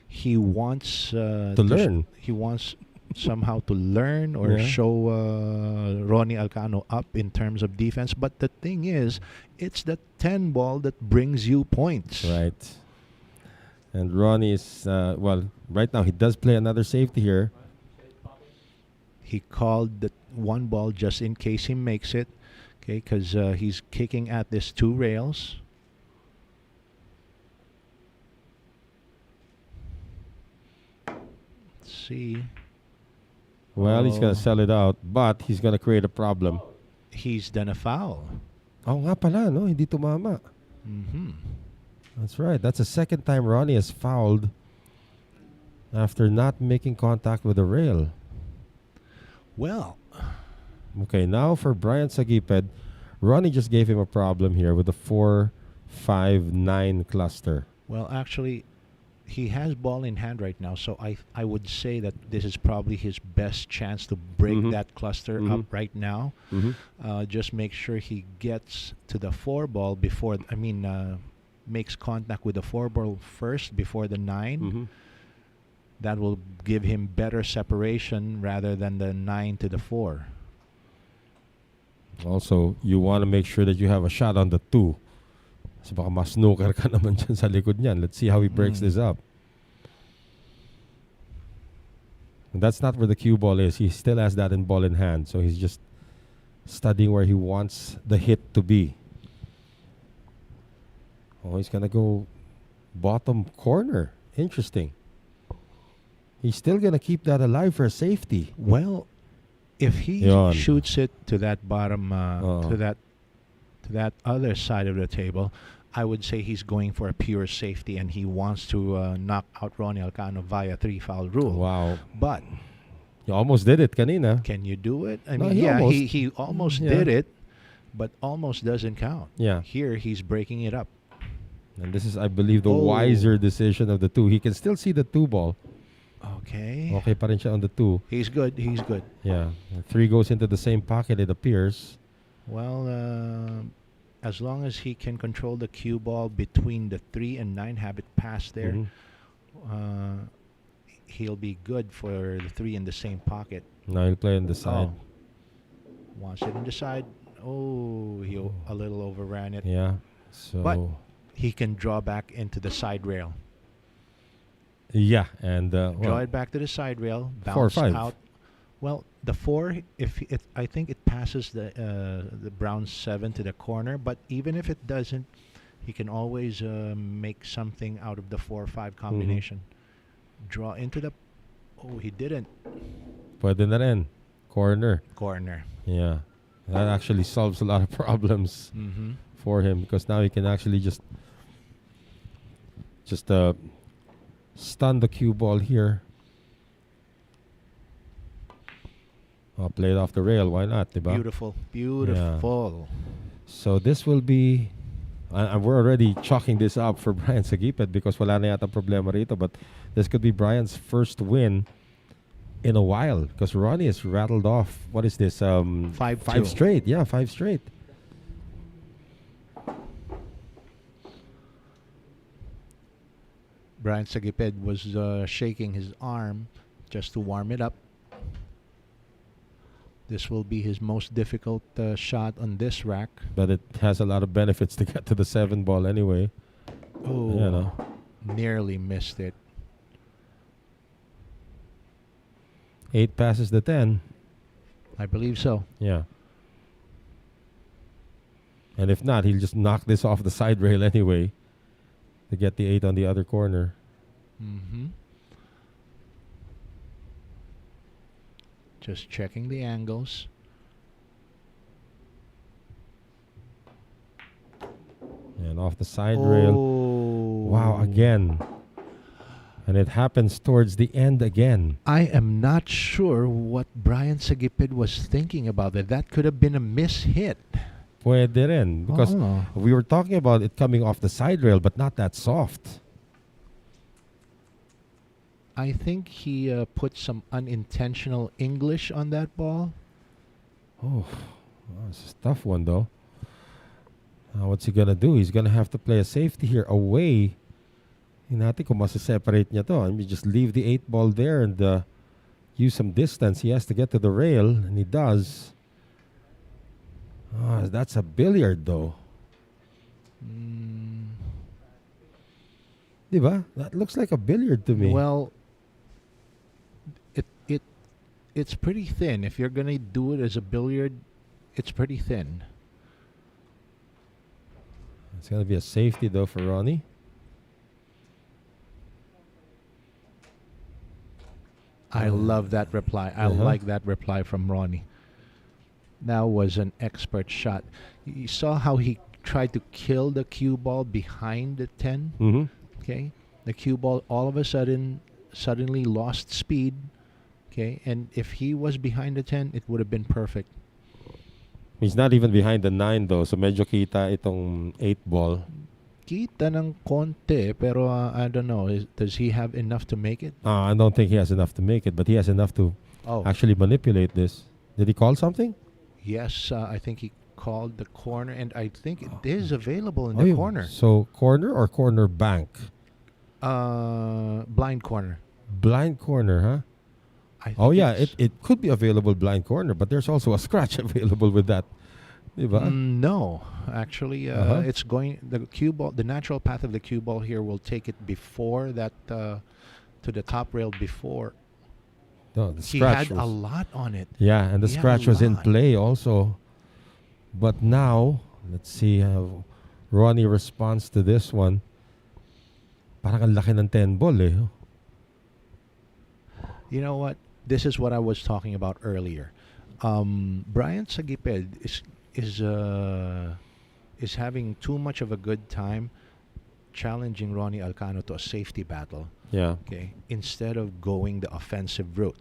he wants to learn. He wants somehow to learn or show Ronnie Alcano up in terms of defense. But the thing is, it's the 10 ball that brings you points. Right. And Ronnie is right now he does play another safety here. He called the 1 ball just in case he makes it, okay, because he's kicking at this 2 rails. Let's see. Well, he's going to sell it out, but he's going to create a problem. He's done a foul. Oh, nga pala, no? Hindi tumama. That's right. That's the second time Ronnie has fouled after not making contact with the rail. Well, okay, now for Bryant Sagitt, Ronnie just gave him a problem here with the 4-5-9 cluster. Well, actually, he has ball in hand right now, so I would say that this is probably his best chance to break that cluster up right now. Just make sure he gets to the 4 ball before, makes contact with the 4 ball first before the 9. That will give him better separation rather than the 9 to the 4. Also, you want to make sure that you have a shot on the 2. So baka mas-snooker ka naman dyan sa likod niyan. Let's see how he breaks this up. And that's not where the cue ball is. He still has that ball in hand. So he's just studying where he wants the hit to be. Oh, he's going to go bottom corner. Interesting. He's still going to keep that alive for a safety. Well, if he shoots it to that bottom, to that other side of the table, I would say he's going for a pure safety, and he wants to knock out Ronnie Alcano via 3-foul rule. Wow. But You almost did it kanina. can you do it? I No, mean, he yeah, almost- he almost yeah. did it, but almost doesn't count. Yeah. Here, he's breaking it up. And this is, I believe, the Oh. wiser decision of the two. He can still see the 2 ball. Okay. Okay pa rin siya on the 2. He's good. He's good. Yeah. And 3 goes into the same pocket, it appears. Well, as long as he can control the cue ball between the 3 and 9 habit pass there, Mhm. he'll be good for the 3 in the same pocket. Now he'll play on the side. Oh. Wants it on the side. Oh, he a little overran it. Yeah. So But he can draw back into the side rail. yeah, and Draw it back to the side rail. 4 or Bounce 5. out. Well, the 4, if it, I think it passes the brown 7 to the corner. But even if it doesn't, he can always make something out of the 4-5 combination. Draw into the. Oh, he didn't. pwede na rin. Corner. Corner. Yeah. That actually solves a lot of problems Mm-hmm. for him, because now he can actually just stun the cue ball here. Oh, play it off the rail. Why not, diba? Beautiful. Beautiful. So this will be, we're already chalking this up for Bryant Sagitt because wala na yata problema rito, but this could be Bryant's first win in a while, because Ronnie has rattled off, what is this? 5-2. 5 straight. Yeah, 5 straight. Bryant Sagitt was shaking his arm just to warm it up. This will be his most difficult shot on this rack. But it has a lot of benefits to get to the 7 ball anyway. Oh, You know. nearly missed it. 8 passes the 10. I believe so. Yeah. And if not, he'll just knock this off the side rail anyway to get the 8 on the other corner. Mm-hmm. Just checking the angles. And off the side rail. Wow, again. And it happens towards the end again. I am not sure what Bryant Sagitt was thinking about it. That could have been a miss-hit. Pwede rin. Because Oh. we were talking about it coming off the side rail, but not that soft. I think he put some unintentional English on that ball. Oh, it's a tough one though. What's he gonna do? He's gonna have to play a safety here away. Hindi natin kung masa-separate niya to. I mean, just leave the 8 ball there and use some distance. He has to get to the rail, and he does. That's a billiard though. Diba? That looks like a billiard to me. Well, it's pretty thin. If you're gonna do it as a billiard, it's pretty thin. It's gonna be a safety though for Ronnie. I love that reply. I like that reply from Ronnie. That was an expert shot. You saw how he tried to kill the cue ball behind the 10. Mm-hmm. Okay, the cue ball all of a suddenly lost speed. Okay, and if he was behind the 10, it would have been perfect. He's not even behind the 9 though, so medyo kita itong 8 ball. Kita ng konti, pero I don't know. Does he have enough to make it? I don't think he has enough to make it, but he has enough to actually manipulate this. Did he call something? Yes, I think he called the corner, and I think it is available in the corner. So corner or corner bank? Blind corner. Blind corner, huh? I think it could be available blind corner, but there's also a scratch available with that. Diba? No, actually, it's going the cue ball. The natural path of the cue ball here will take it before that to the top rail before. No, the He scratch had a lot on it. Yeah, and the He had scratch a was in lot. play also. But now, let's see how Ronnie responds to this one. Parang ang laki ng 10 ball eh. You know what? This is what I was talking about earlier. Bryant Sagitt is is having too much of a good time challenging Ronnie Alcano to a safety battle. Yeah. Okay, instead of going the offensive route.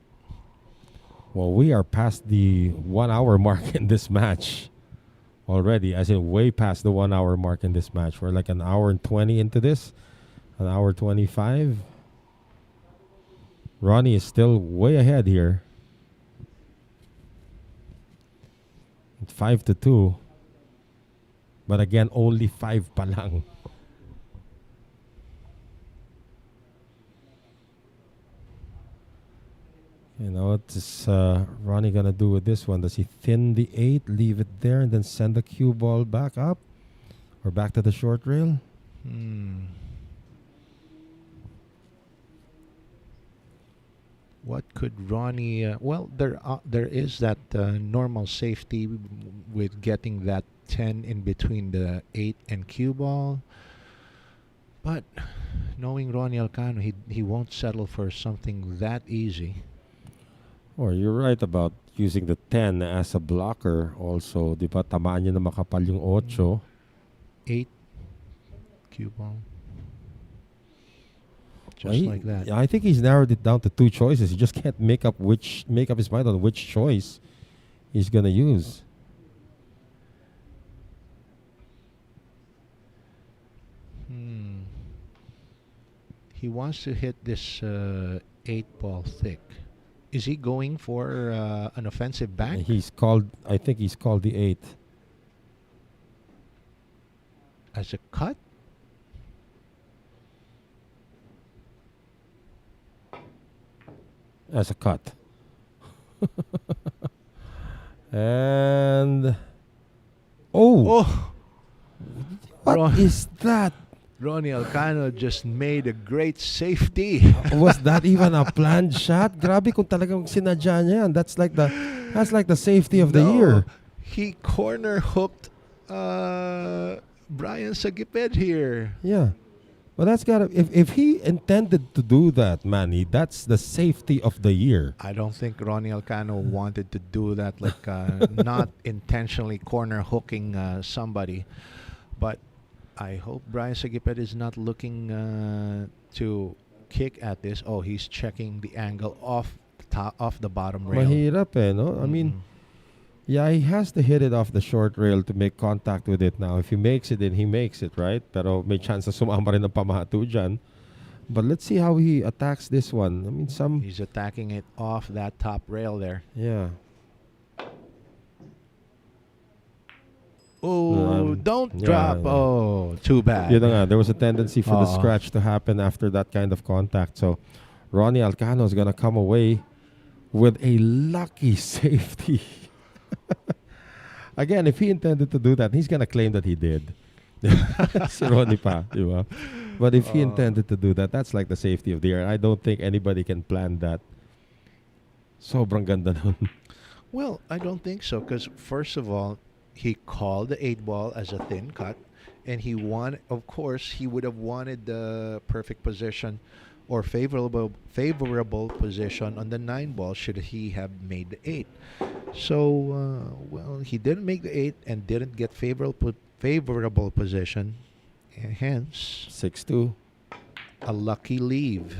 Well, we are past the 1 hour mark in this match already, as in way past the 1 hour mark in this match. We're like an hour and 20 into this, an hour 25. Ronnie is still way ahead here. 5-2. But again, only 5 pa lang. You know, what's Ronnie gonna do with this one? Does he thin the 8, leave it there, and then send the cue ball back up? Or back to the short rail? What could Ronnie? Well, there is that normal safety with getting that 10 in between the 8 and cue ball. But knowing Ronnie Alcano, he won't settle for something that easy. Or you're right about using the 10 as a blocker also. Di ba? Tamaan niya na makapal yung 8. 8 cue ball. Just like that. I think he's narrowed it down to 2 choices. He just can't make up his mind on which choice he's gonna use. He wants to hit this 8 ball thick. Is he going for an offensive back? I think he's called the 8. As a cut? As a cut. And Oh! what is that? Ronnie Alcano just made a great safety. Was that even a planned shot? Grabe kung talagang sinadya niya yan. That's like the safety of the year. He corner hooked Bryant Sagipped here. Yeah. Well, that's gotta. If he intended to do that, Manny, that's the safety of the year. I don't think Ronnie Alcano wanted to do that, like not intentionally corner hooking somebody. But I hope Bryant Sagipped is not looking to kick at this. Oh, he's checking the angle off the bottom rail. Mahirap no? I mean, yeah, he has to hit it off the short rail to make contact with it now. If he makes it, then he makes it, right? Pero may chance na sumama rin ng pamahato dyan. But let's see how he attacks this one. I mean, He's attacking it off that top rail there. Yeah. Oh, don't drop. Oh, too bad. Yun na nga, there was a tendency for the scratch to happen after that kind of contact. So, Ronnie Alcano is going to come away with a lucky safety. Again, if he intended to do that, he's going to claim that he did. Si Ronnie pa, di ba? But if he intended to do that, that's like the safety of the year. I don't think anybody can plan that. Sobrang ganda nun. Well, I don't think so, because first of all, he called the 8 ball as a thin cut, and of course, he would have wanted the perfect position or favorable position on the 9 ball should he have made the 8. So, well, he didn't make the 8 and didn't get favorable position, hence 6-2. a lucky leave.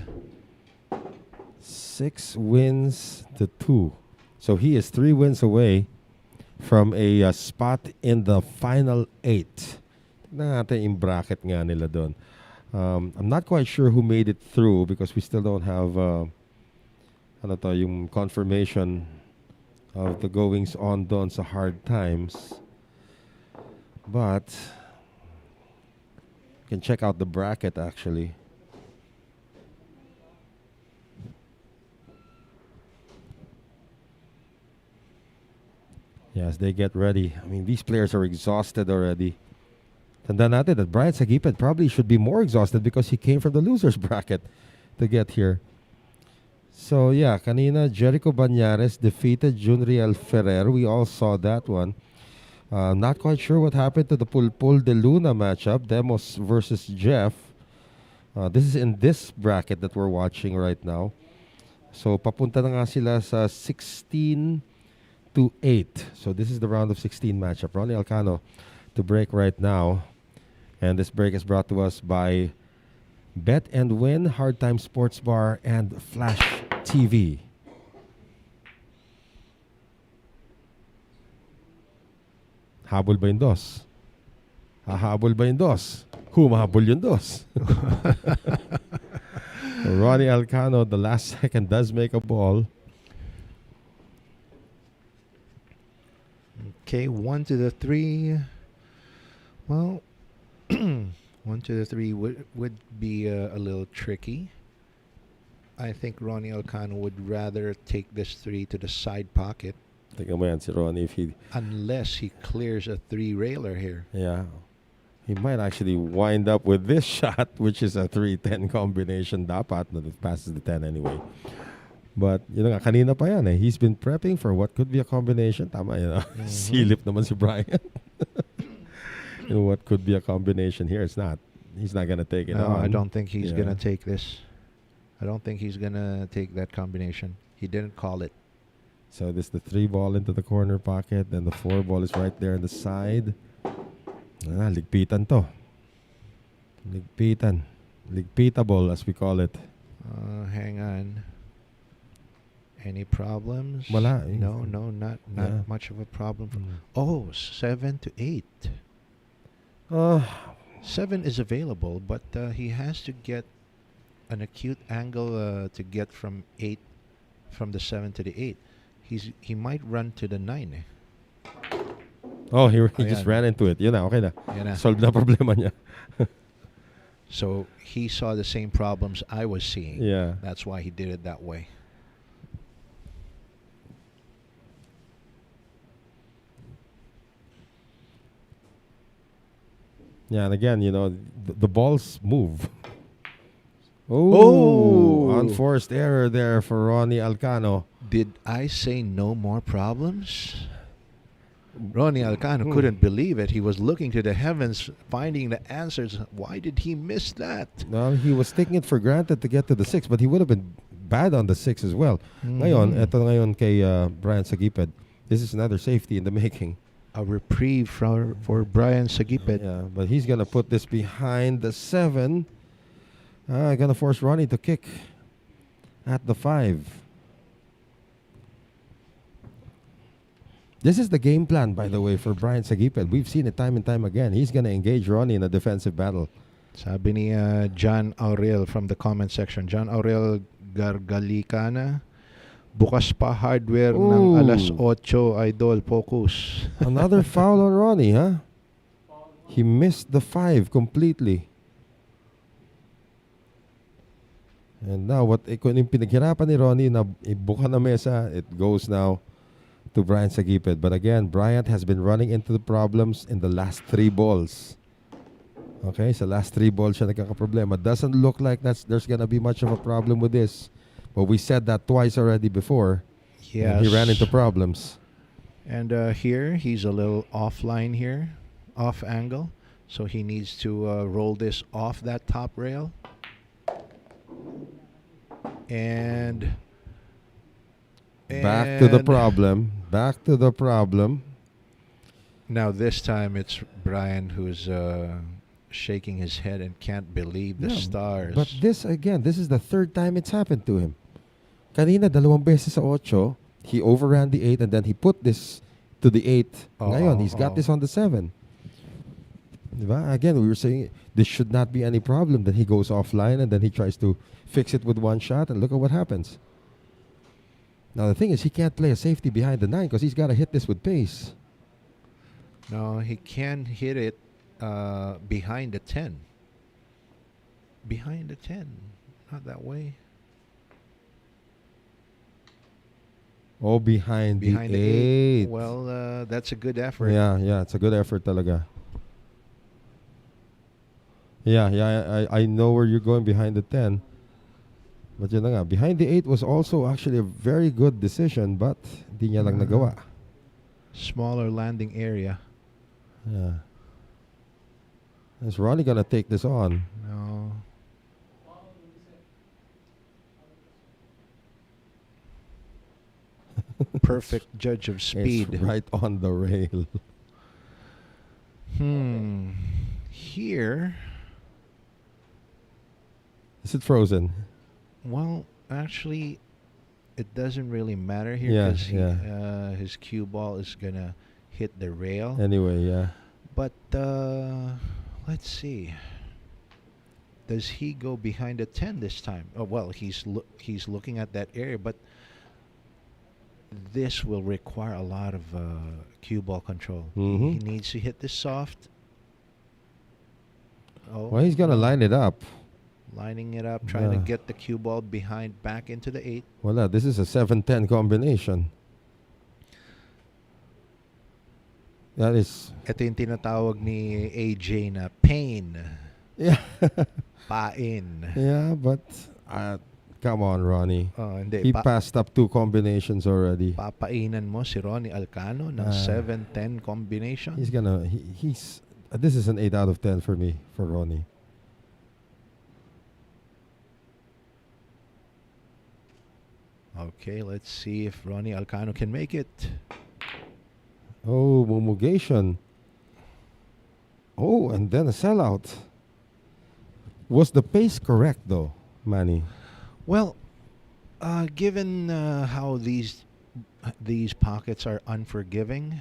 6 wins to 2. So he is 3 wins away from a spot in the final 8. Tignan natin yung bracket nga nila doon. I'm not quite sure who made it through because we still don't have yung confirmation of the goings on doon sa hard times. But you can check out the bracket actually. Yes, they get ready. I mean, these players are exhausted already. Tanda natin that Bryant Sagipped probably should be more exhausted because he came from the loser's bracket to get here. So, yeah, kanina, Jericho Banyares defeated Junriel Ferrer. We all saw that one. Not quite sure what happened to the Pulpul de Luna matchup, Demos versus Jeff. This is in this bracket that we're watching right now. So, papunta na nga sila sa 16-8. So, this is the round of 16 matchup. Ronnie Alcano to break right now. And this break is brought to us by Bet and Win, Hard Time Sports Bar, and Flash TV. Habol ba yung dos? Hahabol ba yung dos? Humahabol yung dos. Ronnie Alcano, the last second, does make a ball. Okay, 1 to the 3. Well, 1 to the 3 would be a little tricky. I think Ronnie Alcano would rather take this 3 to the side pocket. Tingnan mo yan si Ronnie if he... Unless he clears a 3-railer here. Yeah. He might actually wind up with this shot, which is a 3-10 combination dapat, but it passes the 10 anyway. But, you know nga, kanina pa yan eh. He's been prepping for what could be a combination. Tama, you know. Silip naman si Bryant. You know, what could be a combination here? It's not. He's not going to take it on. I don't think he's going to take this. I don't think he's going to take that combination. He didn't call it. So this the 3 ball into the corner pocket. Then the 4 ball is right there on the side. Ligpitan to. Ligpitan. Ligpitable as we call it. Hang on. Any problems? Wala. No, not much of a problem. Oh, 7 to 8. 7 is available, but he has to get an acute angle to get from the 7 to the 8. He might run to the 9. Oh, he just ran into it. Yun na, okay na. Solve na problema niya. So he saw the same problems I was seeing. Yeah. That's why he did it that way. Yeah, and again, you know, the balls move. Oh, unforced error there for Ronnie Alcano. Did I say no more problems? Ronnie Alcano couldn't believe it. He was looking to the heavens, finding the answers. Why did he miss that? Well, he was taking it for granted to get to the 6, but he would have been bad on the 6 as well. Ngayon, eto ngayon kay Bryant Sagitt. This is another safety in the making. A reprieve for Bryant Sagitt. Yeah, but he's going to put this behind the 7. Going to force Ronnie to kick at the 5. This is the game plan, by the way, for Bryant Sagitt. We've seen it time and time again. He's going to engage Ronnie in a defensive battle. Sabi ni John Aurel from the comment section. John Aurel Gargalicana. Bukas pa hardware ng alas 8, idol. Focus. Another foul on Ronnie, huh? He missed the 5 completely. And now, kung yung pinaghirapan ni Ronnie na ibuka na mesa, it goes now to Bryant Sagitt. But again, Bryant has been running into the problems in the last 3 balls. Okay, so last 3 balls siya nagkakaproblema. Doesn't look like there's gonna be much of a problem with this. But we said that twice already before. Yes. And he ran into problems. And here, he's a little offline here, off angle. So he needs to roll this off that top rail. And back to the problem. Back to the problem. Now this time it's Brian who's shaking his head and can't believe the stars. But this is the 3rd time it's happened to him. Kanina, 2 beses sa 8, he overran the 8 and then he put this to the 8. Ngayon, he's got this on the 7. Diba? Again, we were saying this should not be any problem. Then he goes offline and then he tries to fix it with 1 shot and look at what happens. Now the thing is, he can't play a safety behind the 9 because he's got to hit this with pace. No, he can hit it behind the 10. Behind the 10. Not that way. Oh, behind the 8. Well, that's a good effort. Yeah, it's a good effort talaga. Yeah, I know where you're going behind the 10. But yun na nga, behind the 8 was also actually a very good decision, but di niya lang nagawa. Smaller landing area. Yeah. Is Ronnie gonna take this on? No. Perfect judge of speed. It's right on the rail. Here, Is it frozen? well, actually, it doesn't really matter here Yeah, because his cue ball is gonna hit the rail. Anyway, yeah. But let's see. Does he go behind the 10 this time? Oh well, he's looking at that area, but this will require a lot of cue ball control. Mhm. He needs to hit this soft. Oh, Well, he's gonna line it up. lining it up, trying to Yeah. get the cue ball behind back into the 8. Wala, this is a 7-10 combination. That is, Ito yung tinatawag ni AJ na pain. yeah. Pain. Yeah, but come on, Ronnie. Oh, hindi. He passed up 2 combinations already. Papainan mo si Ronnie Alcano ng 7-10 combination. He's gonna, he's, this is an 8 out of 10 for me, for Ronnie. Okay, let's see if Ronnie Alcano can make it. Oh, Mumugation. Oh, and then a sellout. Was the pace correct though, Manny? Well, given how these pockets are unforgiving,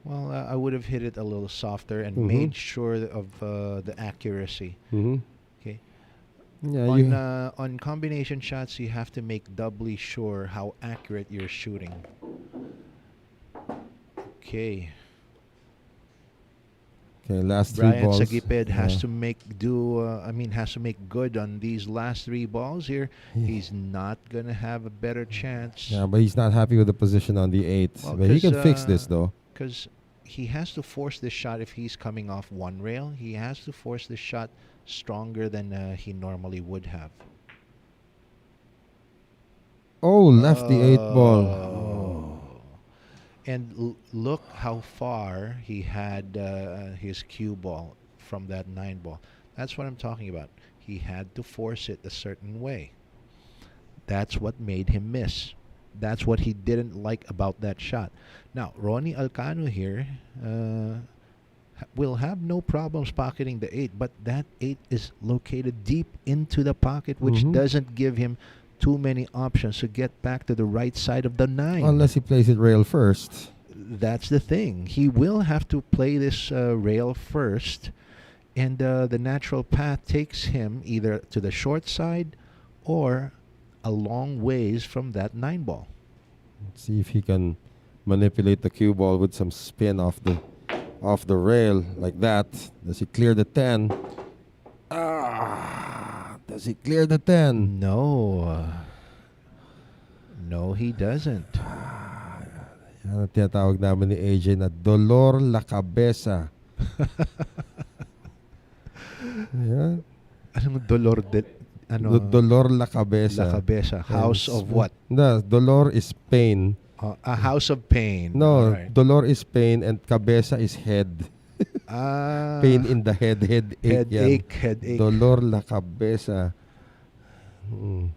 well, I would have hit it a little softer and made sure of the accuracy. Mm-hmm. Okay. Yeah, On combination shots, you have to make doubly sure how accurate you're shooting. Okay. Okay, last 3 Bryant balls. Sagipped has to make has to make good on these last 3 balls here. He's not gonna have a better chance. Yeah, but he's not happy with the position on the 8. Well, but he can 'cause, fix this though. Because he has to force this shot if he's coming off one rail. He has to force this shot stronger than he normally would have. Oh, left the 8 ball. Oh. And look how far he had his cue ball from that 9 ball. That's what I'm talking about. He had to force it a certain way. That's what made him miss. That's what he didn't like about that shot. Now, Ronnie Alcano here will have no problems pocketing the 8, but that 8 is located deep into the pocket, which doesn't give him too many options to get back to the right side of the 9. Unless he plays it rail first. That's the thing. He will have to play this rail first, and the natural path takes him either to the short side or a long ways from that 9 ball. Let's see if he can manipulate the cue ball with some spin off the rail like that. Does he clear the 10? Does he clear the 10? No. No, he doesn't. Yan ang tinatawag namin ni AJ na dolor la cabeza. Yan. Anong dolor Dolor la cabeza. La cabeza. House of what? No, dolor is pain. A house of pain. No, Alright. dolor is pain and cabeza is head. Pain in the head, headache. Headache. Dolor la cabeza. Mm.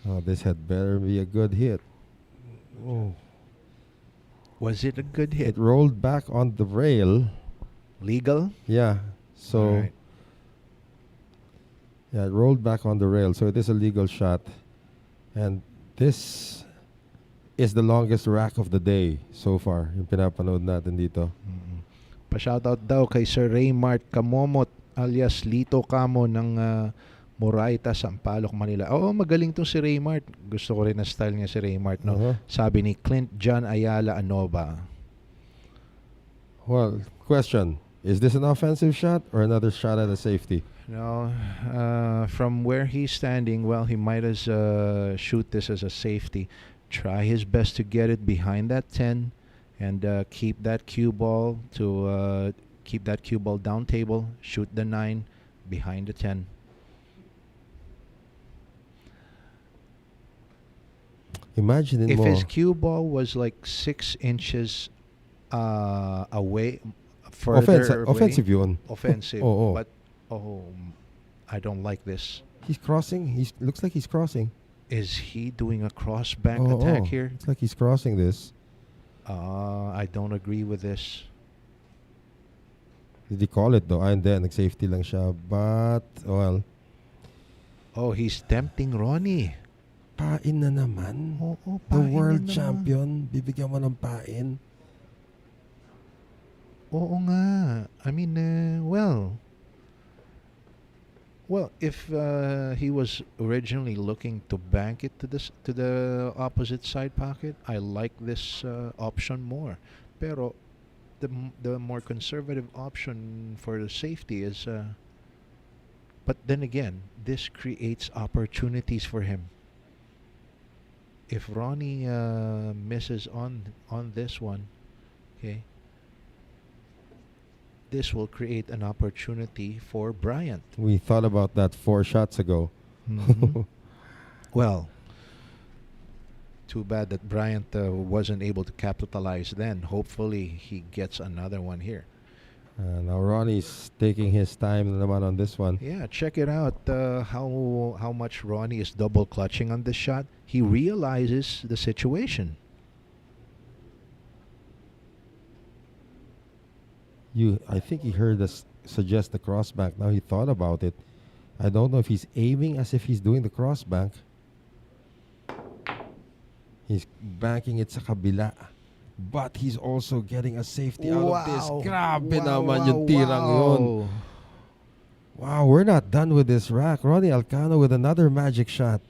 Oh, this had better be a good hit. Oh. Was it a good hit? It rolled back on the rail. Legal? Yeah. So, Alright. yeah, it rolled back on the rail. So it is a legal shot. And this is the longest rack of the day so far. Yung pinapanood natin dito. Pa-shoutout daw kay Sir Raymart Kamomot alias Lito Kamo ng Moraita, Sampaloc, Manila. Oo, magaling tong si Raymart. Gusto ko rin na style niya si Raymart. No? Uh-huh. Sabi ni Clint John Ayala Anova. Well, question. Is this an offensive shot or another shot at a safety? No, from where he's standing, well, he might as shoot this as a safety. Try his best to get it behind that 10 and keep that cue ball down table. Shoot the 9 behind the 10. Imagine If mo. his cue ball was like 6 inches away, further away, Offensive yun. offensive. Oh. But I don't like this. He's crossing. Looks like he's crossing. Is he doing a cross bank attack here? It's like he's crossing this. I don't agree with this. Did he call it though? And then nag-safety lang siya. But, well, Oh, he's tempting Ronnie. pain na naman. Oo, The pain na world naman. champion, bibigyan mo ng pain. Oo nga. I mean, well, if he was originally looking to bank it to the opposite side pocket, I like this option more. Pero the more conservative option for the safety is. But then again, this creates opportunities for him. If Ronnie misses on this one, okay, this will create an opportunity for Bryant. We thought about that 4 shots ago. Mhm. Well, too bad that Bryant wasn't able to capitalize then. Hopefully, he gets another one here. Now Ronnie's taking his time na naman on this one. Yeah, check it out. How much Ronnie is double clutching on this shot. He realizes the situation. I think he heard us suggest the crossbank. Now he thought about it. I don't know if he's aiming as if he's doing the crossbank. He's banking it sa kabila. But he's also getting a safety out of this. Grabe naman yung tirang yun. Wow, we're not done with this rack. Ronnie Alcano with another magic shot.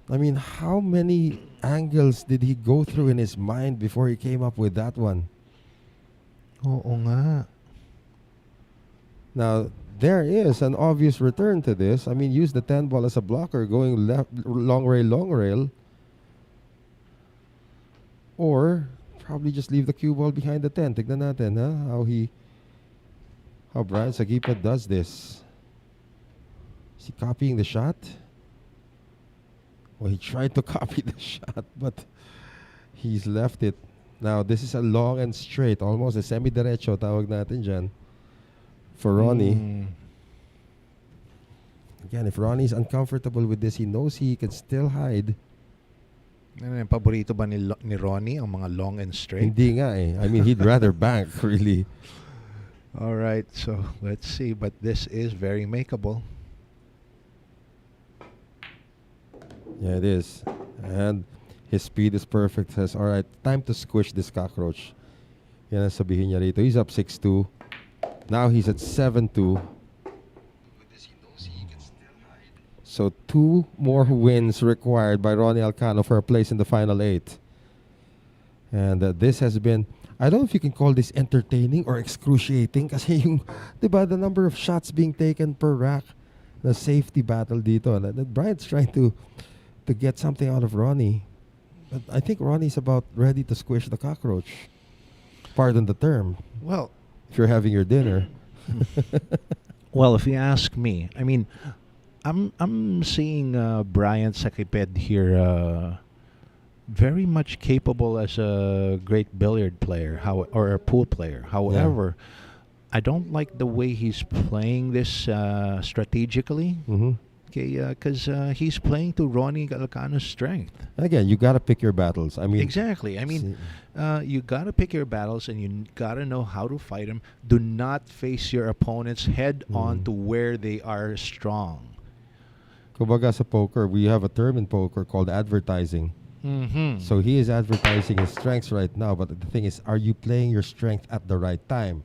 I mean, how many angles did he go through in his mind before he came up with that one? Oo nga. Now, there is an obvious return to this. I mean, use the 10 ball as a blocker, going left, long rail. Or probably just leave the cue ball behind the 10. Tignan natin, how Bryant Sagitt does this. Is he copying the shot? Well, he tried to copy the shot, but he's left it. Now, this is a long and straight, almost a semi-derecho, tawag natin dyan, for Ronnie. Again, if Ronnie's uncomfortable with this, he knows he can still hide. Ano yung paborito ba ni Ronnie, ang mga long and straight? Hindi nga eh. I mean, he'd rather bank, really. All right, so let's see. But this is very makeable. Yeah, it is. And his speed is perfect. Says, all right, time to squish this cockroach. Yan ang sabihin niya rito. He's up 6-2. Now he's at 7-2. So 2 more wins required by Ronnie Alcano for a place in the final 8. And this has been, I don't know if you can call this entertaining or excruciating kasi yung, diba, the number of shots being taken per rack, the safety battle dito. And Bryant's trying to get something out of Ronnie. But I think Ronnie's about ready to squish the cockroach. Pardon the term. Well, if you're having your dinner. Well, if you ask me, I mean, I'm seeing Bryant Sagitt here very much capable as a great billiard player, or a pool player. However, I don't like the way he's playing this strategically. Mm-hmm. Okay, because he's playing to Ronnie Alcano's strength. Again, you got to pick your battles. I mean, exactly. I mean, you got to pick your battles, and you got to know how to fight them. Do not face your opponents head on to where they are strong. Kumbaga sa poker, we have a term in poker called advertising. Mm-hmm. So he is advertising his strengths right now, but the thing is, are you playing your strength at the right time?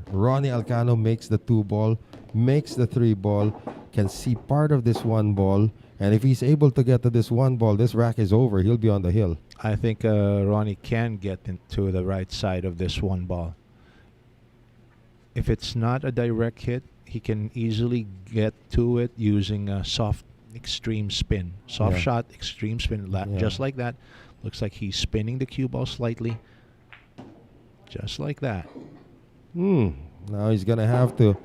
Ronnie Alcano makes the 2 ball, makes the 3 ball, can see part of this 1 ball, and if he's able to get to this 1 ball, this rack is over. He'll be on the hill. I think Ronnie can get into the right side of this 1 ball. If it's not a direct hit, he can easily get to it using a soft extreme spin. Soft shot, extreme spin, just like that. Looks like he's spinning the cue ball slightly. Just like that. Now he's going to have to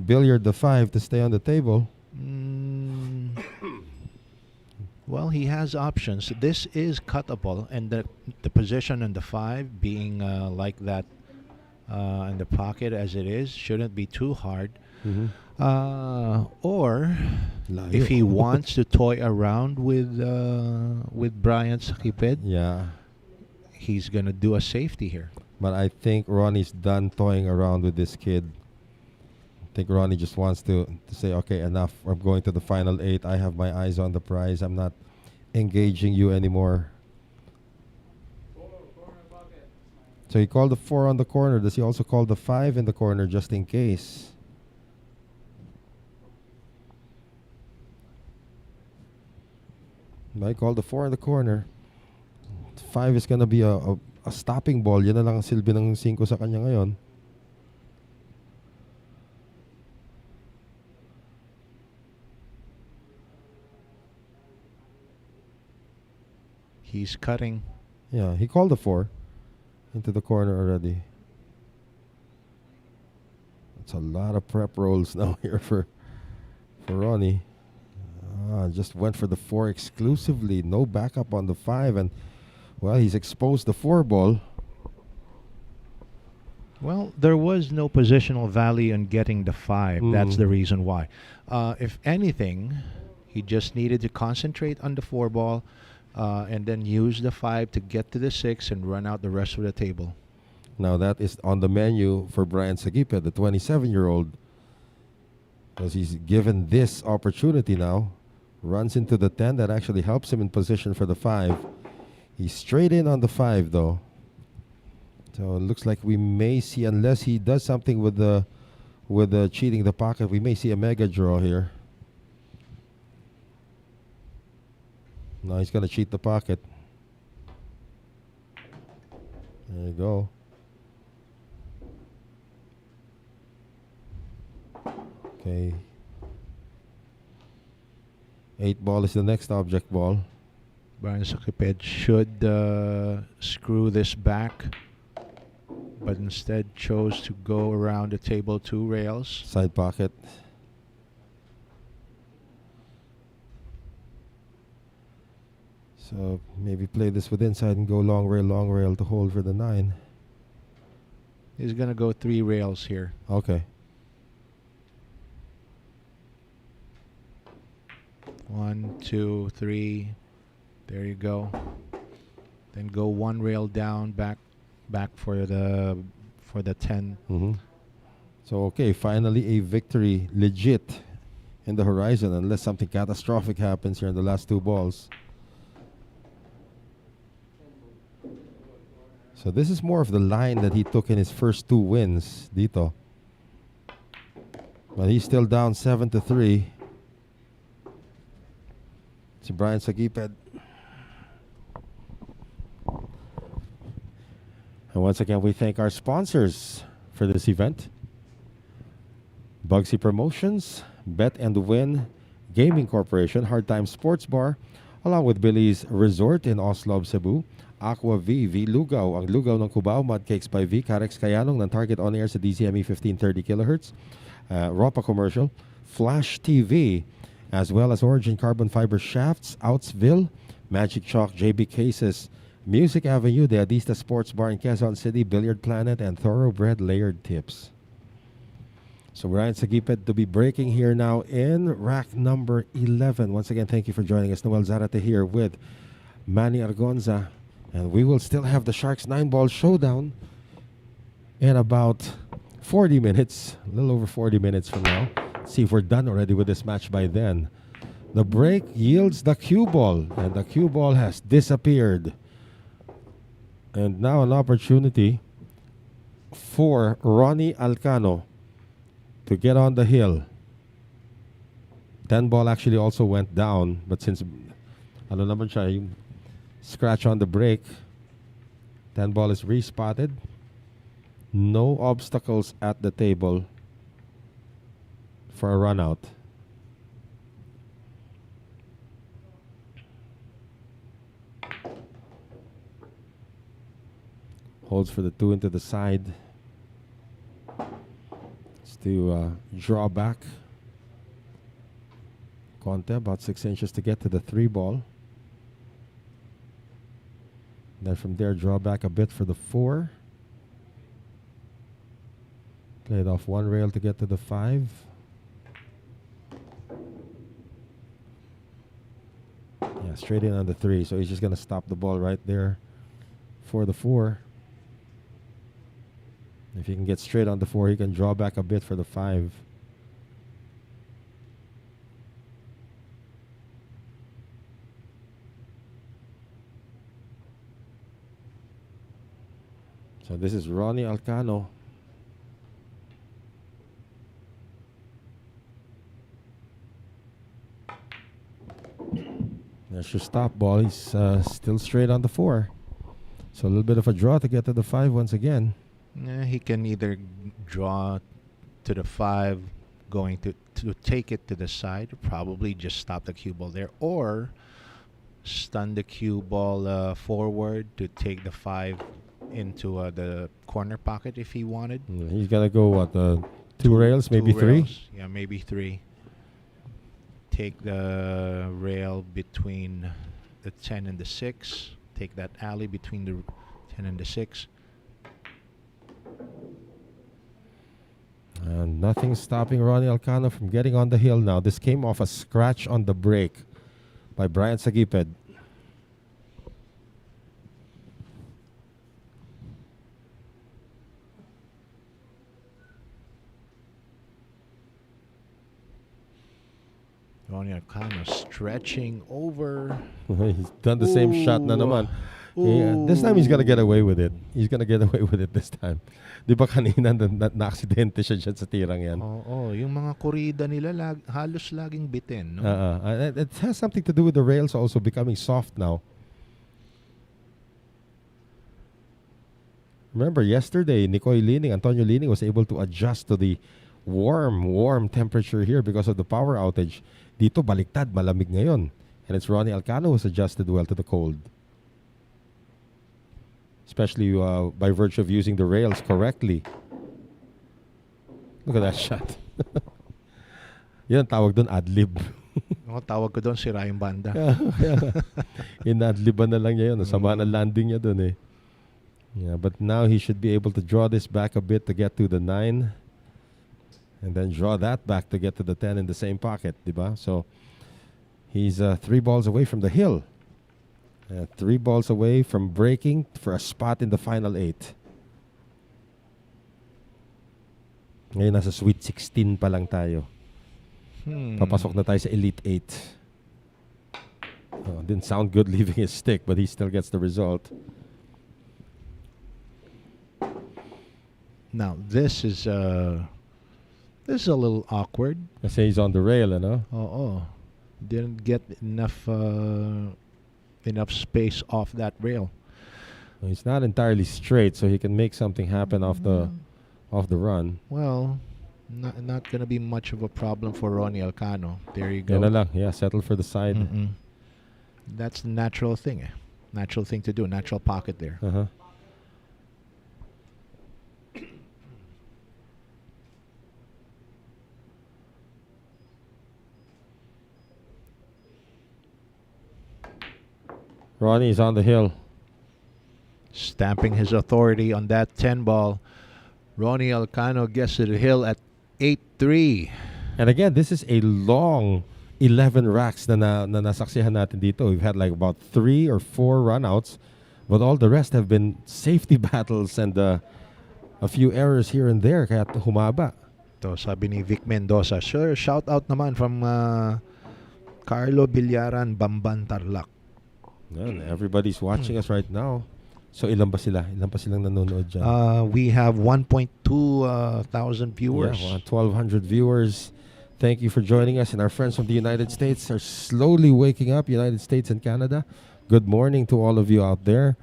billiard the 5 to stay on the table. Well, he has options. This is cuttable, and the position on the 5 being like that in the pocket as it is shouldn't be too hard. Or Layo. if he wants to toy around with Bryant Sagitt, Yeah. he's gonna do a safety here. But I think Ronnie's done toying around with this kid. I think Ronnie just wants to say, okay, enough. I'm going to the final 8. I have my eyes on the prize. I'm not engaging you anymore. So he called the 4 on the corner. Does he also call the 5 in the corner just in case? I called the 4 in the corner. 5 is gonna be a stopping ball. Yan na lang ang silbi ng 5 sa kanya ngayon. He's cutting. Yeah, he called the 4 into the corner already. It's a lot of prep rolls now here for Ronnie. Just went for the 4 exclusively. No backup on the 5. And, well, he's exposed the 4 ball. Well, there was no positional value in getting the 5. That's the reason why. If anything, he just needed to concentrate on the 4 ball and then use the 5 to get to the 6 and run out the rest of the table. Now that is on the menu for Bryant Sagitt, the 27-year-old. Because he's given this opportunity now. Runs into the 10. That actually helps him in position for the 5. He's straight in on the 5, though. So it looks like we may see, unless he does something with the cheating the pocket, we may see a mega draw here. No, he's going to cheat the pocket. There you go. Okay. 8 ball is the next object ball. Bryant Sagitt should screw this back, but instead chose to go around the table 2 rails. Side pocket. So maybe play this with inside and go long rail to hold for the 9. He's going to go 3 rails here. Okay. 1, 2, 3. There you go. Then go 1 rail down, back for the 10. So okay, finally a victory legit in the horizon, unless something catastrophic happens here in the last 2 balls. So this is more of the line that he took in his first 2 wins, dito. But he's still down 7-3. Si Bryant Sagitt. And once again, we thank our sponsors for this event. Bugsy Promotions, Bet and Win Gaming Corporation, Hard Time Sports Bar, along with Billy's Resort in Oslo, Cebu, Aqua V, V Lugaw, ang Lugaw ng Cubao, Mud Cakes by V, Carex Kayanong ng Target On Air sa DCME 1530 kHz, Ropa Commercial, Flash TV, as well as Origin Carbon Fiber Shafts, Outsville, Magic Chalk, JB Cases, Music Avenue, the Adista Sports Bar in Quezon City, Billiard Planet, and Thoroughbred Layered Tips. So Bryant Sagitt to be breaking here now in rack number 11. Once again, thank you for joining us. Noel Zarate here with Manny Argonza. And we will still have the Sharks 9-ball showdown in about 40 minutes, a little over 40 minutes from now. See if we're done already with this match by then. The break yields the cue ball, and the cue ball has disappeared. And now an opportunity for Ronnie Alcano to get on the hill. 10 ball actually also went down, but since ano naman siya, yung scratch on the break, 10 ball is respotted. No obstacles at the table for a run out. Holds for the 2 into the side. It's to draw back. Conte about 6 inches to get to the 3 ball. Then from there, draw back a bit for the 4. Played off 1 rail to get to the 5. Yeah, straight in on the 3. So he's just going to stop the ball right there for the 4. If he can get straight on the 4, he can draw back a bit for the 5. So this is Ronnie Alcano. There's your stop ball. He's still straight on the 4. So a little bit of a draw to get to the 5 once again. Yeah, he can either draw to the 5, going to take it to the side, probably just stop the cue ball there, or stun the cue ball forward to take the 5 into the corner pocket if he wanted. He's gonna go what, 2 rails, maybe 3? Rails. Yeah, maybe 3. Take the rail between the 10 and the 6. Take that alley between the 10 and the 6. And nothing stopping Ronnie Alcano from getting on the hill now. This came off a scratch on the break by Bryant Sagipped. Ronnie Alcano stretching over. He's done the same shot na naman. Yeah, this time he's gonna get away with it. He's gonna get away with it this time. Di ba kanina na-aksidente siya dyan sa tirang yan? Oo, yung mga korida nila halos laging bitin. No? It has something to do with the rails also becoming soft now. Remember yesterday, Antonio Lining was able to adjust to the warm temperature here because of the power outage. Dito baliktad, malamig ngayon. And it's Ronnie Alcano who's adjusted well to the cold. Especially by virtue of using the rails correctly. Look at that shot. Yan ang tawag doon, ad-lib. Tawag ko doon, sira yung banda. In-ad-liban na lang niya yun. Nasama na landing niya doon eh. Yeah, but now he should be able to draw this back a bit to get to the 9. And then draw that back to get to the 10 in the same pocket, diba? So he's 3 balls away from the hill. 3 balls away from breaking for a spot in the final 8. Ngayon nasa Sweet 16 pa lang tayo. Papasok na tayo sa Elite 8. Didn't sound good leaving his stick, but he still gets the result. Now this is a little awkward. Kasi he's on the rail, ano? Didn't get enough space off that rail. Well, he's not entirely straight, so he can make something happen off the run. Well, not gonna be much of a problem for Ronnie Alcano. There you go. Yan na lang. Yeah, settle for the side. That's the natural thing. Natural thing to do. Natural pocket there. Ronnie's on the hill. Stamping his authority on that 10 ball. Ronnie Alcano gets to the hill at 8-3. And again, this is a long 11 racks na nasaksihan natin dito. We've had like about 3 or 4 runouts, but all the rest have been safety battles and a few errors here and there kaya humaba. To sabi ni Vic Mendoza. Sure, shout out naman from Carlo Billaran, Bamban, Tarlac. Yeah, everybody's watching us right now. So ilan ba sila? Ilan pa silang nanonood dyan? We have 1.2 thousand viewers. Yeah, 1,200 viewers. Thank you for joining us. And our friends from the United States are slowly waking up, United States and Canada. Good morning to all of you out there.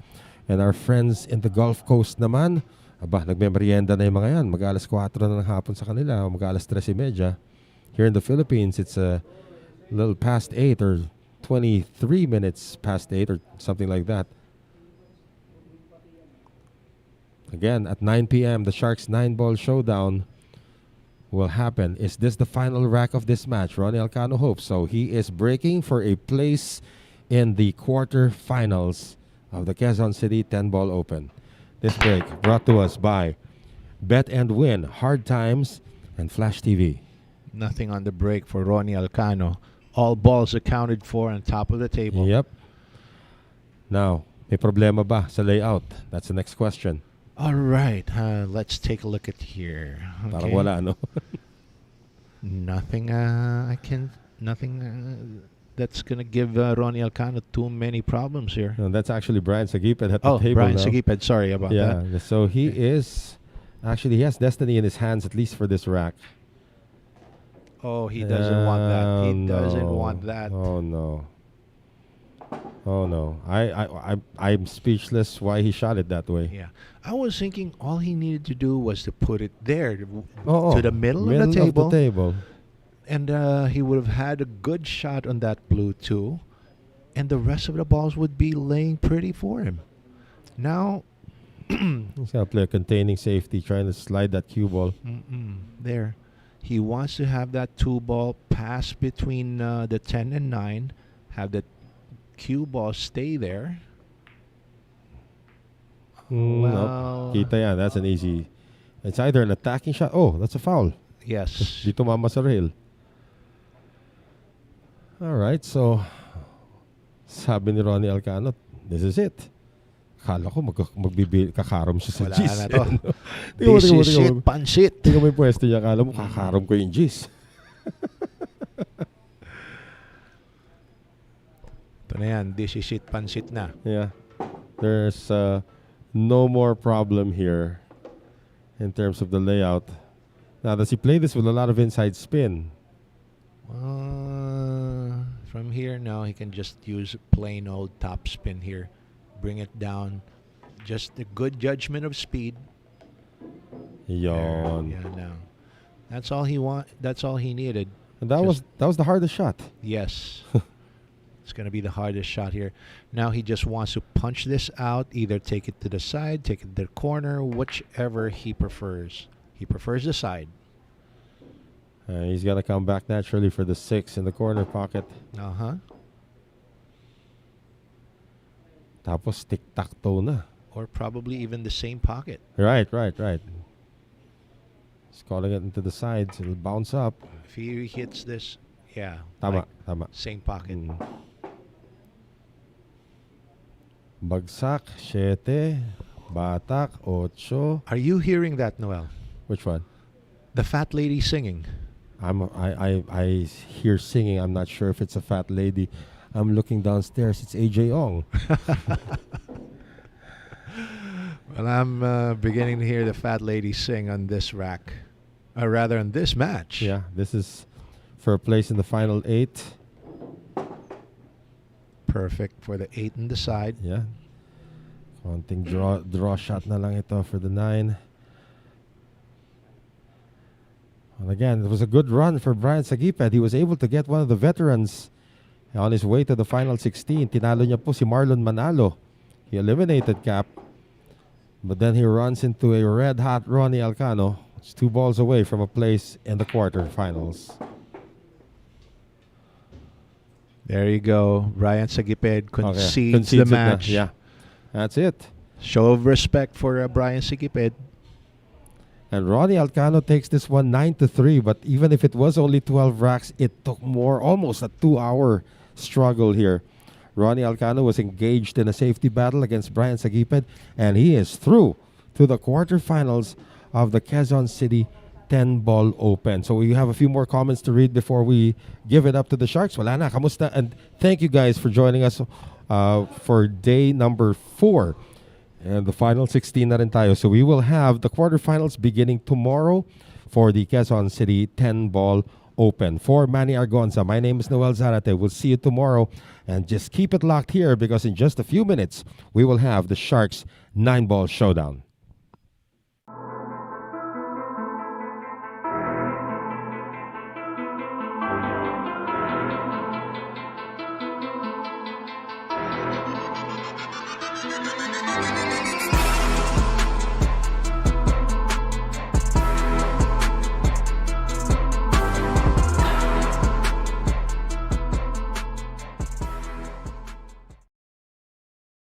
And our friends in the Gulf Coast naman, nagme-merienda na yung mga yan. Mag-alas 4 na ng hapon sa kanila, o mag-alas 3:30. Here in the Philippines, it's a little past 8 or 23 minutes past 8 or something like that. Again, at 9 p.m., the Sharks 9-ball showdown will happen. Is this the final rack of this match? Ronnie Alcano hopes so. He is breaking for a place in the quarterfinals of the Quezon City 10-ball Open. This break brought to us by Bet and Win, Hard Times, and Flash TV. Nothing on the break for Ronnie Alcano. All balls accounted for on top of the table. Yep. Now, may problema ba sa layout? That's the next question. All right, let's take a look at here. Parang wala, no? Nothing. Nothing that's gonna give Ronnie Alcano too many problems here. No, that's actually Bryant Sagitt at the table Bryant now. Sagitt. Sorry about that. Yeah, so he is actually he has destiny in his hands, at least for this rack. Oh, he doesn't want that. He doesn't No. want that. Oh no. Oh no. I'm speechless why he shot it that way. Yeah, I was thinking all he needed to do was to put it there Oh, to the middle of the table. And he would have had a good shot on that blue too, and the rest of the balls would be laying pretty for him. Now, He's got to play a containing safety, trying to slide that cue ball. there, he wants to have that 2-ball pass between the 10 and 9, have the cue ball stay there. Nope. Kita yan. That's an easy. It's either an attacking shot. Oh, that's a foul. Yes. Di tumama sa rail. All right, so sabi ni Ronnie Alcano, this is it. Akala ko kakarom siya sa Wala G's. na to. Tingnan mo, This tingnan mo, is tingnan it, mo. pansit. Tingnan mo yung pwesto niya. Akala mo kakarom ko yung G's. Ito na yan, this is it, pansit na. Yeah. There's no more problem here in terms of the layout. Now, does he play this with a lot of inside spin? From here now, he can just use plain old top spin here. Bring it down. Just a good judgment of speed. Yon. Yeah, no. That's all he That's all he needed. And that was the hardest shot. Yes. It's going to be the hardest shot here. Now he just wants to punch this out, either take it to the side, take it to the corner, whichever he prefers. He prefers the side. He's going to come back naturally for the 6 in the corner pocket. Tapos tic-tac-toe na. Or probably even the same pocket. Right. He's calling it into the sides. It'll bounce up. If he hits this, yeah. Tama. Same pocket. Bagsak, 7. Batak, 8. Are you hearing that, Noel? Which one? The fat lady singing. I hear singing. I'm not sure if it's a fat lady. I'm looking downstairs. It's AJ Ong. Well, I'm beginning to hear the fat lady sing on this rack. Or rather, on this match. Yeah, this is for a place in the final 8. Perfect for the 8 in the side. Yeah. Konting draw shot na lang ito for the 9. And again, it was a good run for Bryant Sagitt. He was able to get one of the veterans on his way to the final 16. Tinalo niya po si Marlon Manalo. He eliminated Cap. But then he runs into a red-hot Ronnie Alcano. It's 2 balls away from a place in the quarterfinals. There you go. Bryant Sagitt concedes Concedes the it na. match. Yeah, that's it. Show of respect for Bryant Sagitt. And Ronnie Alcano takes this one 9-3. But even if it was only 12 racks, it took almost a 2-hour struggle here. Ronnie Alcano was engaged in a safety battle against Bryant Sagitt, and he is through to the quarterfinals of the Quezon City 10-ball open. So we have a few more comments to read before we give it up to the Sharks. Wala na, kamusta? And thank you guys for joining us for day number 4. And the final 16 na rin tayo. So we will have the quarterfinals beginning tomorrow for the Quezon City 10-ball open. For Manny Argonza, my name is Noel Zarate. We'll see you tomorrow. And just keep it locked here because in just a few minutes, we will have the Sharks 9-ball showdown.